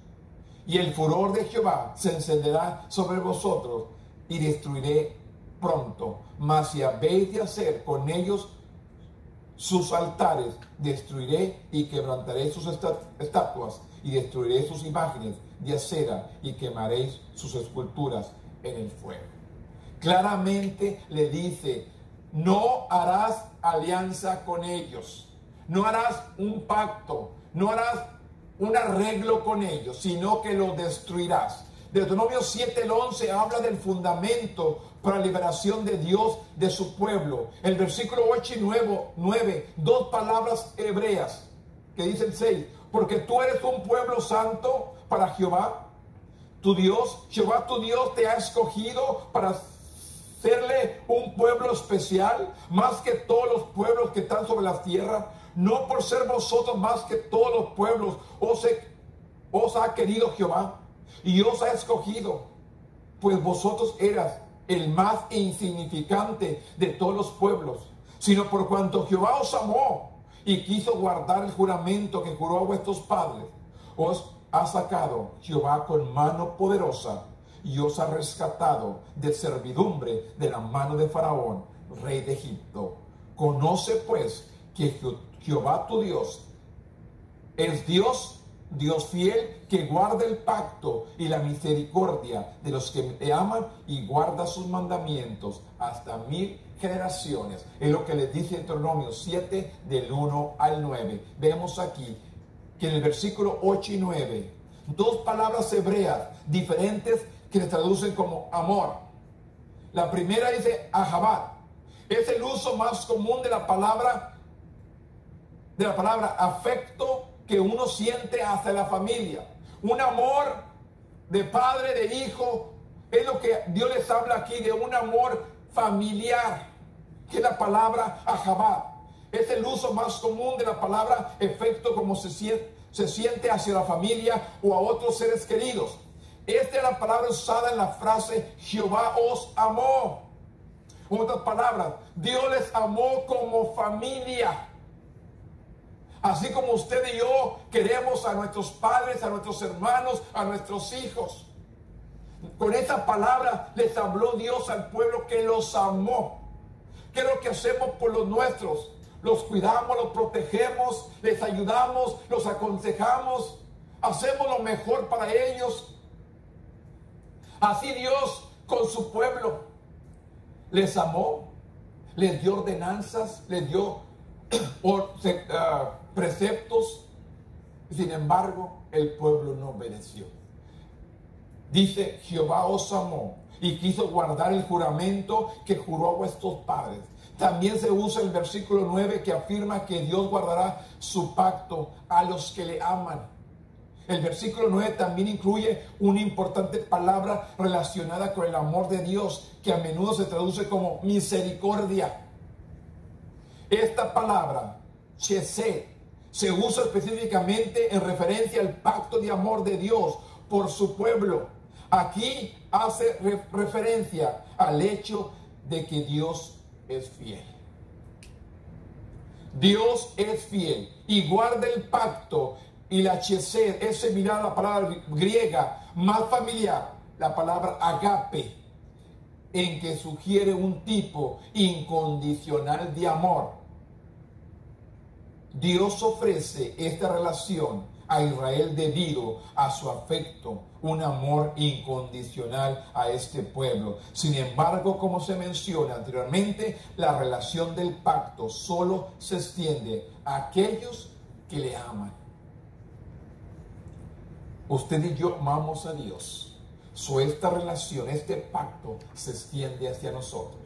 Y el furor de Jehová se encenderá sobre vosotros, y destruiré pronto. Mas si habéis de hacer con ellos sus altares, destruiré y quebrantaré sus estatuas, y destruiré sus imágenes de acera, y quemaréis sus esculturas en el fuego. Claramente le dice: no harás alianza con ellos, no harás un pacto, no harás un arreglo con ellos, sino que los destruirás. Deuteronomio 7:11 habla del fundamento para la liberación de Dios de su pueblo. El versículo 8 y 9, dos palabras hebreas que dicen 6: porque tú eres un pueblo santo para Jehová tu Dios. Jehová tu Dios te ha escogido para serle un pueblo especial, más que todos los pueblos que están sobre la tierra. No por ser vosotros más que todos los pueblos os ha querido Jehová, y os ha escogido, pues vosotros eras el más insignificante de todos los pueblos, sino por cuanto Jehová os amó y quiso guardar el juramento que juró a vuestros padres, os ha sacado Jehová con mano poderosa, y os ha rescatado de servidumbre de la mano de Faraón, rey de Egipto. Conoce pues que Jehová tu Dios es Dios, Dios fiel, que guarda el pacto y la misericordia de los que te aman, y guarda sus mandamientos hasta 1000 generaciones. Es lo que les dice Deuteronomio 7, del 1 al 9. Vemos aquí que en el versículo 8 y 9 dos palabras hebreas diferentes que se traducen como amor. La primera dice ahabat. Es el uso más común de la palabra afecto que uno siente hacia la familia. Un amor de padre, de hijo. Es lo que Dios les habla aquí, de un amor familiar, que es la palabra ahabat. Es el uso más común de la palabra afecto, como se siente hacia la familia o a otros seres queridos. Esta es la palabra usada en la frase Jehová os amó. En otras palabras, Dios les amó como familia. Así como usted y yo queremos a nuestros padres, a nuestros hermanos, a nuestros hijos. Con esa palabra les habló Dios al pueblo que los amó. ¿Qué es lo que hacemos por los nuestros? Los cuidamos, los protegemos, les ayudamos, los aconsejamos. Hacemos lo mejor para ellos. Así Dios con su pueblo les amó, les dio ordenanzas, les dio preceptos. Sin embargo, el pueblo no obedeció. Dice, Jehová os amó y quiso guardar el juramento que juró a vuestros padres. También se usa el versículo 9 que afirma que Dios guardará su pacto a los que le aman. El versículo 9 también incluye una importante palabra relacionada con el amor de Dios, que a menudo se traduce como misericordia. Esta palabra, chesed, se usa específicamente en referencia al pacto de amor de Dios por su pueblo. Aquí hace referencia al hecho de que Dios es fiel. Dios es fiel y guarda el pacto. Y la chesed es similar a la palabra griega más familiar, la palabra agape, en que sugiere un tipo incondicional de amor. Dios ofrece esta relación a Israel debido a su afecto, un amor incondicional a este pueblo. Sin embargo, como se menciona anteriormente, la relación del pacto solo se extiende a aquellos que le aman. Usted y yo amamos a Dios. Esta relación, este pacto se extiende hacia nosotros.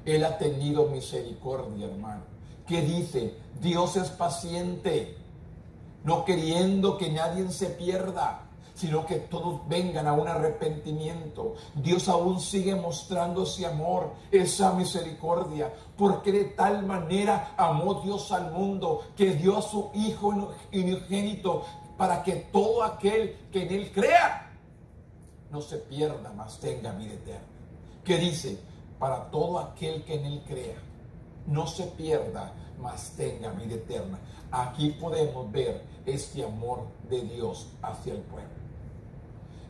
Él ha tenido misericordia, hermano. ¿Qué dice? Dios es paciente, no queriendo que nadie se pierda, sino que todos vengan a un arrepentimiento. Dios aún sigue mostrando ese amor, esa misericordia, porque de tal manera amó Dios al mundo, que dio a su Hijo unigénito, para que todo aquel que en Él crea no se pierda, mas tenga vida eterna. ¿Qué dice? Para todo aquel que en Él crea no se pierda, mas tenga vida eterna. Aquí podemos ver este amor de Dios hacia el pueblo.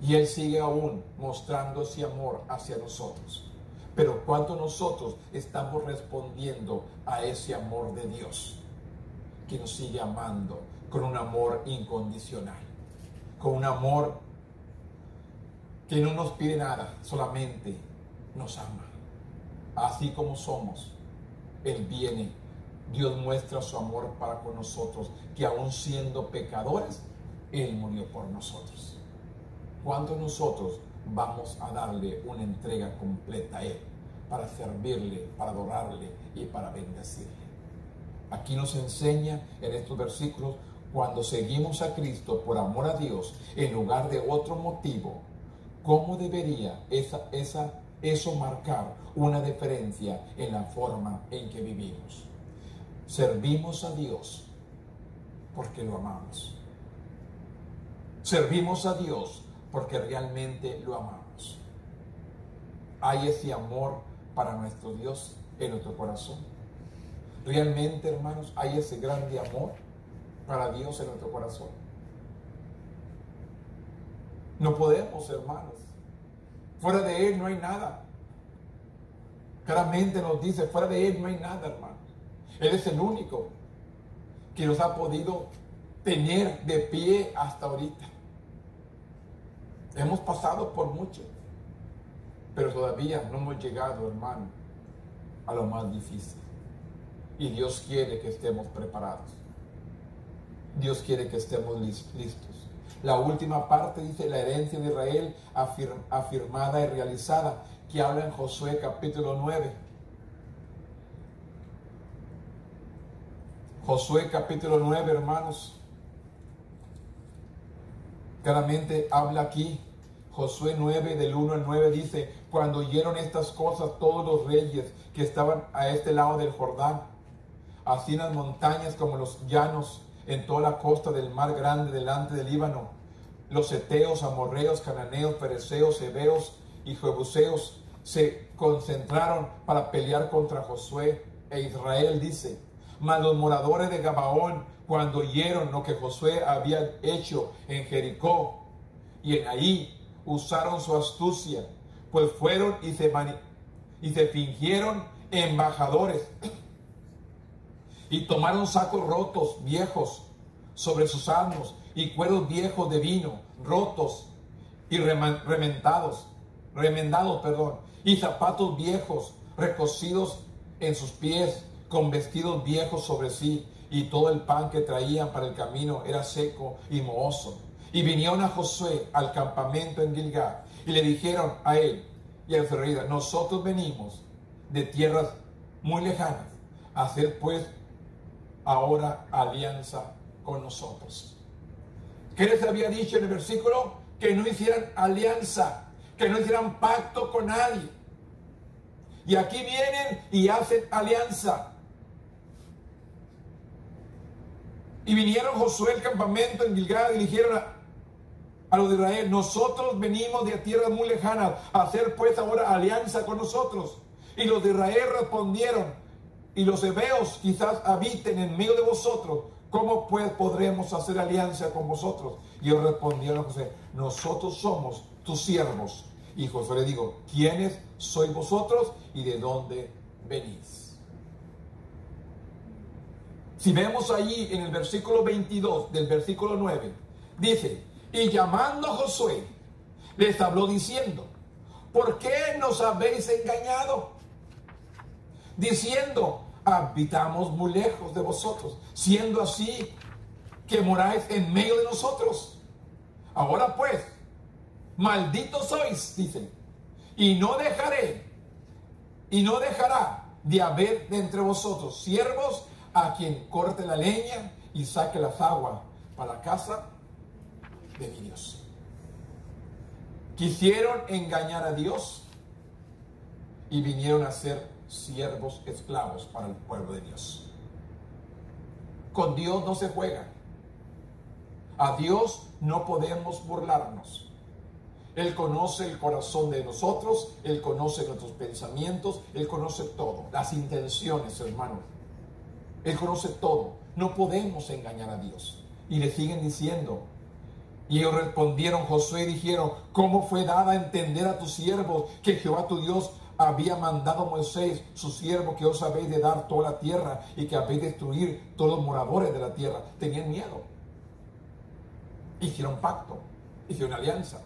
Y Él sigue aún mostrando ese amor hacia nosotros. Pero ¿cuánto nosotros estamos respondiendo a ese amor de Dios, que nos sigue amando con un amor incondicional, con un amor que no nos pide nada, solamente nos ama? Así como somos, Él viene. Dios muestra su amor para con nosotros, que aún siendo pecadores, Él murió por nosotros. ¿Cuánto nosotros vamos a darle una entrega completa a Él, para servirle, para adorarle y para bendecirle? Aquí nos enseña en estos versículos, cuando seguimos a Cristo por amor a Dios, en lugar de otro motivo, ¿cómo debería eso marcar una diferencia en la forma en que vivimos? Servimos a Dios porque lo amamos. Servimos a Dios porque realmente lo amamos. Hay ese amor para nuestro Dios en nuestro corazón. Realmente, hermanos, hay ese grande amor para Dios en nuestro corazón. No podemos, hermanos. Fuera de Él no hay nada. Claramente nos dice, fuera de Él no hay nada, hermanos. Él es el único que nos ha podido tener de pie hasta ahorita. Hemos pasado por mucho, pero todavía no hemos llegado, hermano, a lo más difícil. Y Dios quiere que estemos preparados. Dios quiere que estemos listos. La última parte dice la herencia de Israel afirmada y realizada, que habla en Josué capítulo 9. Josué capítulo 9, hermanos. Claramente habla aquí. Josué 9, del 1 al 9 dice: cuando oyeron estas cosas todos los reyes que estaban a este lado del Jordán, así en las montañas como en los llanos, en toda la costa del mar grande delante del Líbano, los heteos, amorreos, cananeos, fereceos, heveos y jebuseos se concentraron para pelear contra Josué e Israel, dice. Mas los moradores de Gabaón, cuando oyeron lo que Josué había hecho en Jericó y en Ahí, usaron su astucia, pues fueron y se fingieron embajadores y tomaron sacos rotos viejos sobre sus asnos y cueros viejos de vino rotos y remendados, y zapatos viejos recocidos en sus pies, con vestidos viejos sobre sí, y todo el pan que traían para el camino era seco y mohoso. Y vinieron a Josué al campamento en Gilgal y le dijeron a él y a los israelitas: nosotros venimos de tierras muy lejanas a hacer pues ahora alianza con nosotros. ¿Qué les había dicho en el versículo? Que no hicieran alianza, que no hicieran pacto con nadie. Y aquí vienen y hacen alianza. Y vinieron Josué al campamento en Gilgal y dijeron a los de Israel: nosotros venimos de tierras muy lejanas a hacer pues ahora alianza con nosotros. Y los de Israel respondieron: y los heveos quizás habiten en medio de vosotros, ¿cómo pues podremos hacer alianza con vosotros? Y ellos respondieron a Josué: nosotros somos tus siervos. Y Josué le dijo: ¿quiénes sois vosotros y de dónde venís? Si vemos allí en el versículo 22 del versículo 9, dice: y llamando a Josué, les habló diciendo: ¿por qué nos habéis engañado? Diciendo: habitamos muy lejos de vosotros, siendo así que moráis en medio de nosotros. Ahora pues, malditos sois, dice, y no dejará de haber de entre vosotros siervos a quien corte la leña y saque las aguas para la casa de mi Dios. Quisieron engañar a Dios y vinieron a ser siervos esclavos para el pueblo de Dios. Con Dios no se juega. A Dios no podemos burlarnos. Él conoce el corazón de nosotros, Él conoce nuestros pensamientos, Él conoce todo, las intenciones, hermanos. Él conoce todo. No podemos engañar a Dios. Y le siguen diciendo. Y ellos respondieron, Josué, y dijeron: ¿cómo fue dada a entender a tus siervos que Jehová tu Dios había mandado a Moisés, su siervo, que os habéis de dar toda la tierra y que habéis de destruir todos los moradores de la tierra? Tenían miedo. Hicieron pacto, hicieron alianza.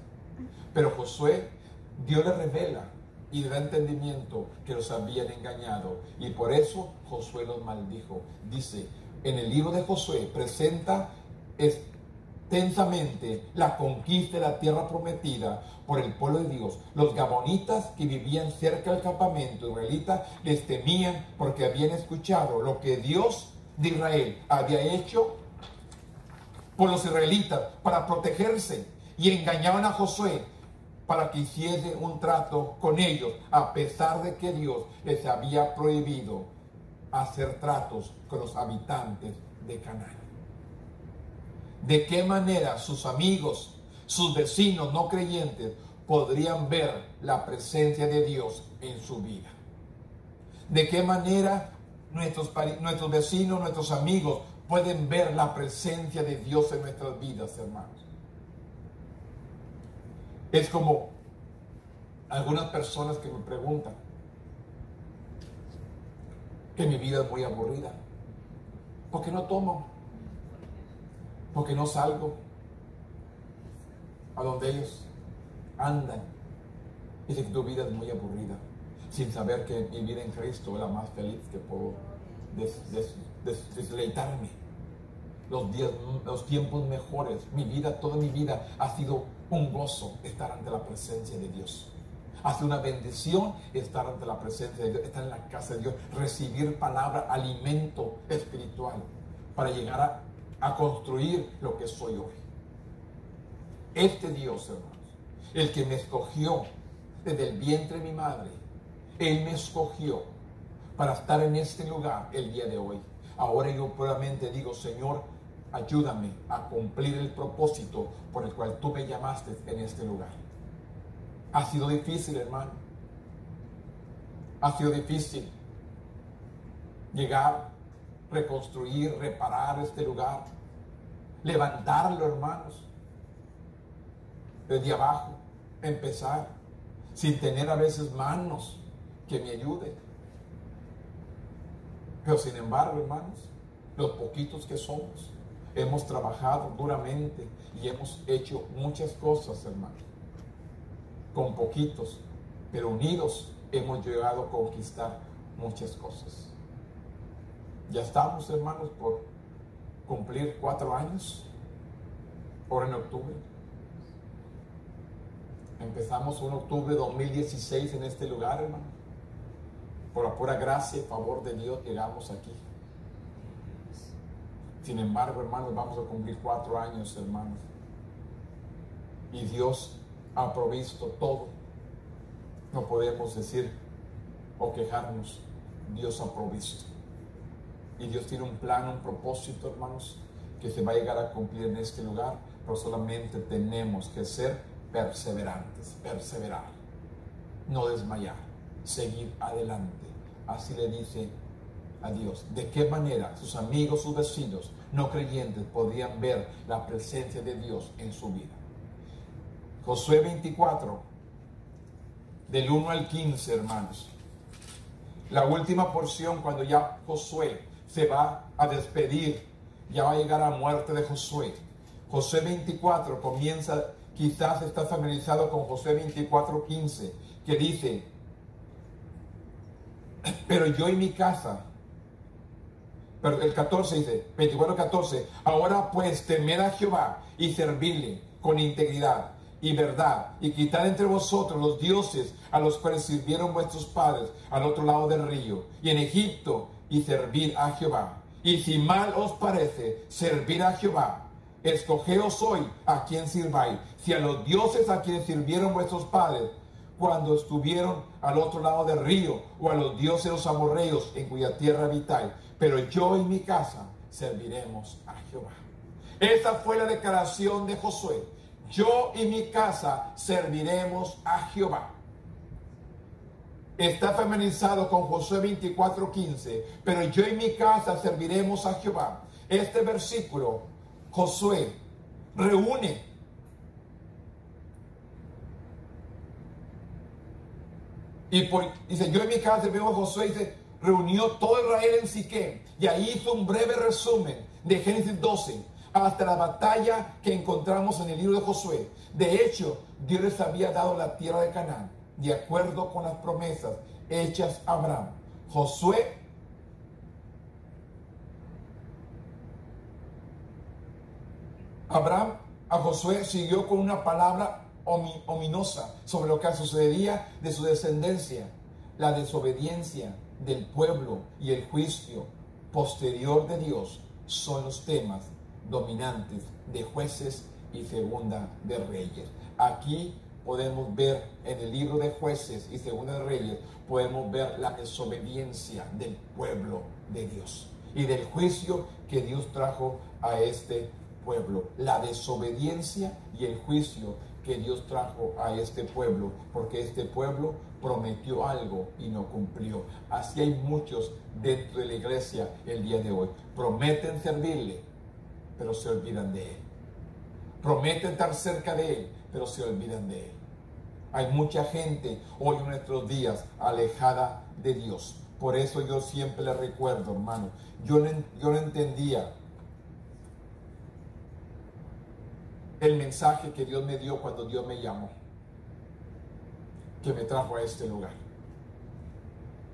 Pero Josué, Dios le revela y le da entendimiento que los habían engañado. Y por eso Josué los maldijo. Dice, en el libro de Josué presenta extensamente la conquista de la tierra prometida por el pueblo de Dios. Los gabonitas que vivían cerca del campamento israelita les temían porque habían escuchado lo que Dios de Israel había hecho por los israelitas para protegerse, y engañaban a Josué para que hiciese un trato con ellos, a pesar de que Dios les había prohibido hacer tratos con los habitantes de Canaán. ¿De qué manera sus amigos, sus vecinos no creyentes podrían ver la presencia de Dios en su vida? ¿De qué manera nuestros vecinos, nuestros amigos pueden ver la presencia de Dios en nuestras vidas, hermanos? Es como algunas personas que me preguntan que mi vida es muy aburrida. ¿Por qué no tomo? ¿Por qué no salgo a donde ellos andan? Dicen que tu vida es muy aburrida, sin saber que mi vida en Cristo es la más feliz que puedo deleitarme. los tiempos mejores. Mi vida, toda mi vida ha sido un gozo estar ante la presencia de Dios. Ha sido una bendición estar ante la presencia de Dios, estar en la casa de Dios, recibir palabra, alimento espiritual para llegar a construir lo que soy hoy. Este Dios, hermanos, el que me escogió desde el vientre de mi madre, Él me escogió para estar en este lugar el día de hoy. Ahora yo puramente digo, Señor, ayúdame a cumplir el propósito por el cual tú me llamaste en este lugar. Ha sido difícil, hermano. Ha sido difícil llegar, reconstruir, reparar este lugar, levantarlo, hermanos, desde abajo, empezar, sin tener a veces manos que me ayuden. Pero sin embargo, hermanos, los poquitos que somos, hemos trabajado duramente y hemos hecho muchas cosas, hermanos. Con poquitos, pero unidos hemos llegado a conquistar muchas cosas. Ya estamos, hermanos, por cumplir 4 años, ahora en octubre. Empezamos en octubre de 2016 en este lugar, hermano. Por la pura gracia y favor de Dios llegamos aquí. Sin embargo, hermanos, vamos a cumplir 4 años, hermanos. Y Dios ha provisto todo. No podemos decir o quejarnos. Dios ha provisto. Y Dios tiene un plan, un propósito, hermanos, que se va a llegar a cumplir en este lugar. Pero solamente tenemos que ser perseverantes, perseverar, no desmayar, seguir adelante. Así le dice a Dios. ¿De qué manera sus amigos, sus vecinos no creyentes podían ver la presencia de Dios en su vida? Josué 24, del 1 al 15, hermanos. La última porción, cuando ya Josué se va a despedir, ya va a llegar a la muerte de Josué. Josué 24 comienza, quizás está familiarizado con Josué 24, 15, que dice: pero yo y mi casa, pero el 14 dice, 24, 14, ahora pues temed a Jehová y servidle con integridad y verdad, y quitad entre vosotros los dioses a los cuales sirvieron vuestros padres al otro lado del río, y en Egipto, y servid a Jehová. Y si mal os parece servir a Jehová, escogeos hoy a quien sirváis, si a los dioses a quienes sirvieron vuestros padres cuando estuvieron al otro lado del río, o a los dioses de los amorreos en cuya tierra habitáis, pero yo y mi casa serviremos a Jehová. Esa fue la declaración de Josué. Yo y mi casa serviremos a Jehová. Está familiarizado con Josué 24:15, pero yo y mi casa serviremos a Jehová. Este versículo, Josué reúne dice, yo y mi casa serviremos a Josué, dice, reunió todo Israel en Siquem, y ahí hizo un breve resumen de Génesis 12 hasta la batalla que encontramos en el libro de Josué. De hecho, Dios les había dado la tierra de Canaán, de acuerdo con las promesas hechas a Abraham. Abraham a Josué siguió con una palabra ominosa sobre lo que sucedería de su descendencia, la desobediencia del pueblo y el juicio posterior de Dios son los temas dominantes de Jueces y Segunda de Reyes. Aquí podemos ver en el libro de Jueces y Segunda de Reyes, podemos ver la desobediencia del pueblo de Dios y del juicio que Dios trajo a este pueblo. La desobediencia y el juicio que Dios trajo a este pueblo, porque este pueblo prometió algo y no cumplió. Así hay muchos dentro de la iglesia el día de hoy. Prometen servirle, pero se olvidan de Él. Prometen estar cerca de Él, pero se olvidan de Él. Hay mucha gente hoy en nuestros días alejada de Dios. Por eso yo siempre le recuerdo, hermano, yo no entendía el mensaje que Dios me dio cuando Dios me llamó, que me trajo a este lugar.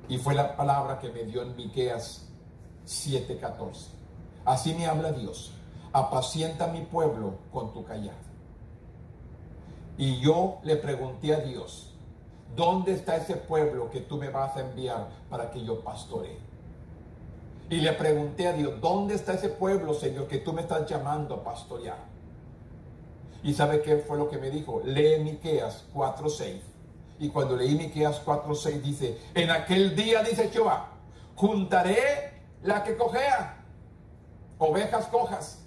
Y fue la palabra que me dio en Miqueas 7:14. Así me habla Dios. apacienta mi pueblo con tu callado. Y yo le pregunté a Dios, ¿dónde está ese pueblo que tú me vas a enviar para que yo pastoree? Y le pregunté a Dios, ¿dónde está ese pueblo, Señor, que tú me estás llamando a pastorear? ¿Y sabe qué fue lo que me dijo? Lee Miqueas 4:6. Y cuando leí Miqueas 4:6 dice, en aquel día, dice Jehová, juntaré la que cojea, ovejas cojas,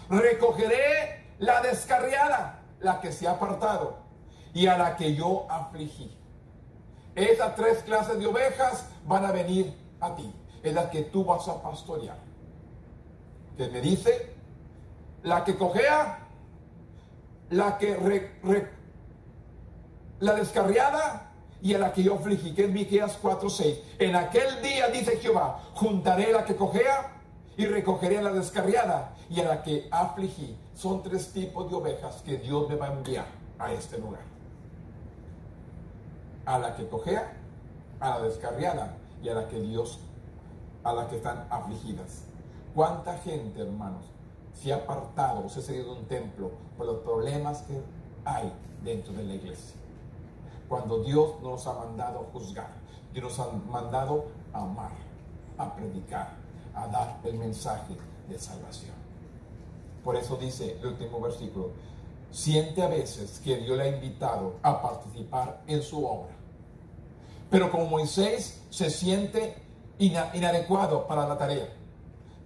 recogeré la descarriada, la que se ha apartado, y a la que yo afligí. Esas tres clases de ovejas van a venir a ti, es la que tú vas a pastorear. Que me dice, la que cojea, la que la descarriada, y a la que yo afligí, que es Miqueas 4:6. En aquel día, dice Jehová, juntaré la que cojea y recogeré a la descarriada y a la que afligí. Son tres tipos de ovejas que Dios me va a enviar a este lugar. A la que cojea, a la descarriada y a la que a la que están afligidas. ¿Cuánta gente, hermanos, se ha apartado o se ha salido de un templo por los problemas que hay dentro de la iglesia? Cuando Dios nos ha mandado a juzgar, Dios nos ha mandado a amar, a predicar, a dar el mensaje de salvación. Por eso dice el último versículo, siente a veces que Dios le ha invitado a participar en su obra, pero como Moisés se siente inadecuado para la tarea,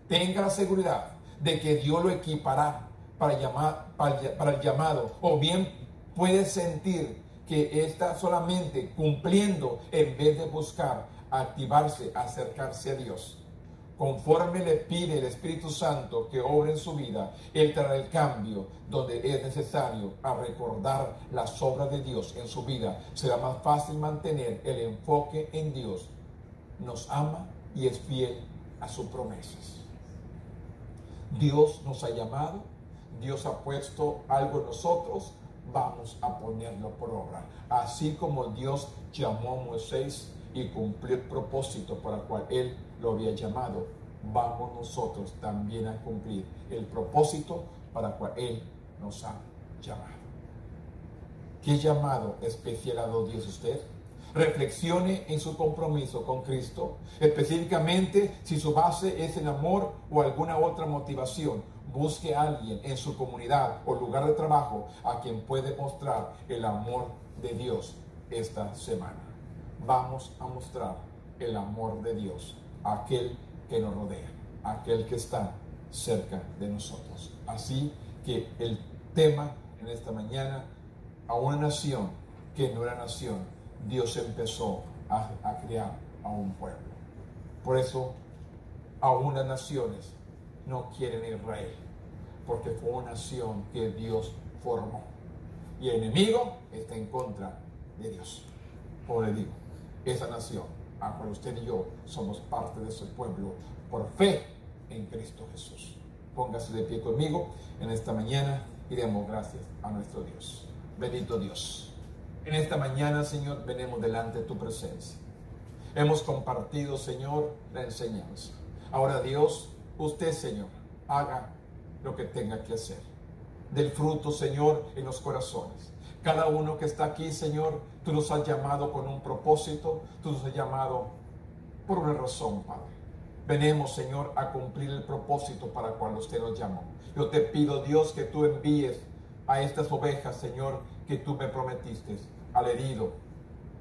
tenga la seguridad de que Dios lo equipará para el llamado, o bien puede sentir que está solamente cumpliendo en vez de buscar activarse, acercarse a Dios. Conforme le pide el Espíritu Santo que obre en su vida, Él traerá el cambio donde es necesario a recordar las obras de Dios en su vida. Será más fácil mantener el enfoque en Dios. Nos ama y es fiel a sus promesas. Dios nos ha llamado, Dios ha puesto algo en nosotros, vamos a ponerlo por obra. Así como Dios llamó a Moisés y cumplió el propósito para el cual Él lo había llamado, vamos nosotros también a cumplir el propósito para el cual Él nos ha llamado. ¿Qué llamado especial ha dado Dios a usted? Reflexione en su compromiso con Cristo, específicamente si su base es el amor o alguna otra motivación. Busque a alguien en su comunidad o lugar de trabajo a quien puede mostrar el amor de Dios esta semana. Vamos a mostrar el amor de Dios a aquel que nos rodea, a aquel que está cerca de nosotros. Así que el tema en esta mañana, a una nación que no era nación, Dios empezó a crear a un pueblo. Por eso, aún las naciones no quieren a Israel, porque fue una nación que Dios formó. Y el enemigo está en contra de Dios. Por le digo, esa nación, a cual usted y yo somos parte de ese pueblo por fe en Cristo Jesús. Póngase de pie conmigo en esta mañana y demos gracias a nuestro Dios. Bendito Dios. En esta mañana, Señor, venimos delante de tu presencia. Hemos compartido, Señor, la enseñanza. Ahora, Dios, usted, Señor, haga lo que tenga que hacer. Del fruto, Señor, en los corazones. Cada uno que está aquí, Señor, tú nos has llamado con un propósito, tú nos has llamado por una razón, Padre. Venimos, Señor, a cumplir el propósito para el cual usted nos llamó. Yo te pido, Dios, que tú envíes a estas ovejas, Señor, que tú me prometiste, al herido,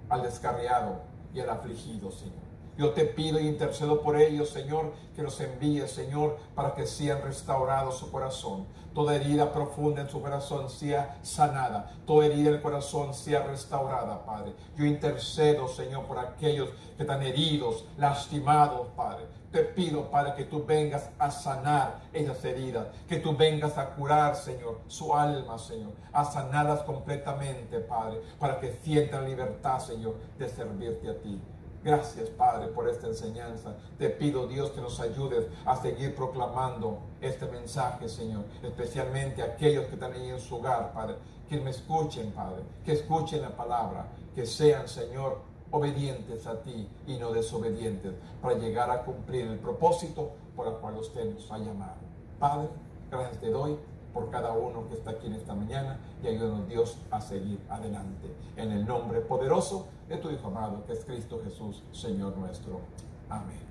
al descarriado y al afligido, Señor. Yo te pido y intercedo por ellos, Señor, que los envíes, Señor, para que sean restaurados su corazón. Toda herida profunda en su corazón sea sanada. Toda herida del corazón sea restaurada, Padre. Yo intercedo, Señor, por aquellos que están heridos, lastimados, Padre. Te pido, Padre, que tú vengas a sanar esas heridas, que tú vengas a curar, Señor, su alma, Señor, a sanarlas completamente, Padre, para que sientan libertad, Señor, de servirte a ti. Gracias, Padre, por esta enseñanza. Te pido, Dios, que nos ayudes a seguir proclamando este mensaje, Señor, especialmente aquellos que están ahí en su hogar, Padre, que me escuchen, Padre, que escuchen la palabra, que sean, Señor, obedientes a ti y no desobedientes, para llegar a cumplir el propósito por el cual usted nos ha llamado. Padre, Gracias te doy por cada uno que está aquí en esta mañana y ayúdanos, Dios, a seguir adelante. En el nombre poderoso de tu Hijo amado, que es Cristo Jesús, Señor nuestro. Amén.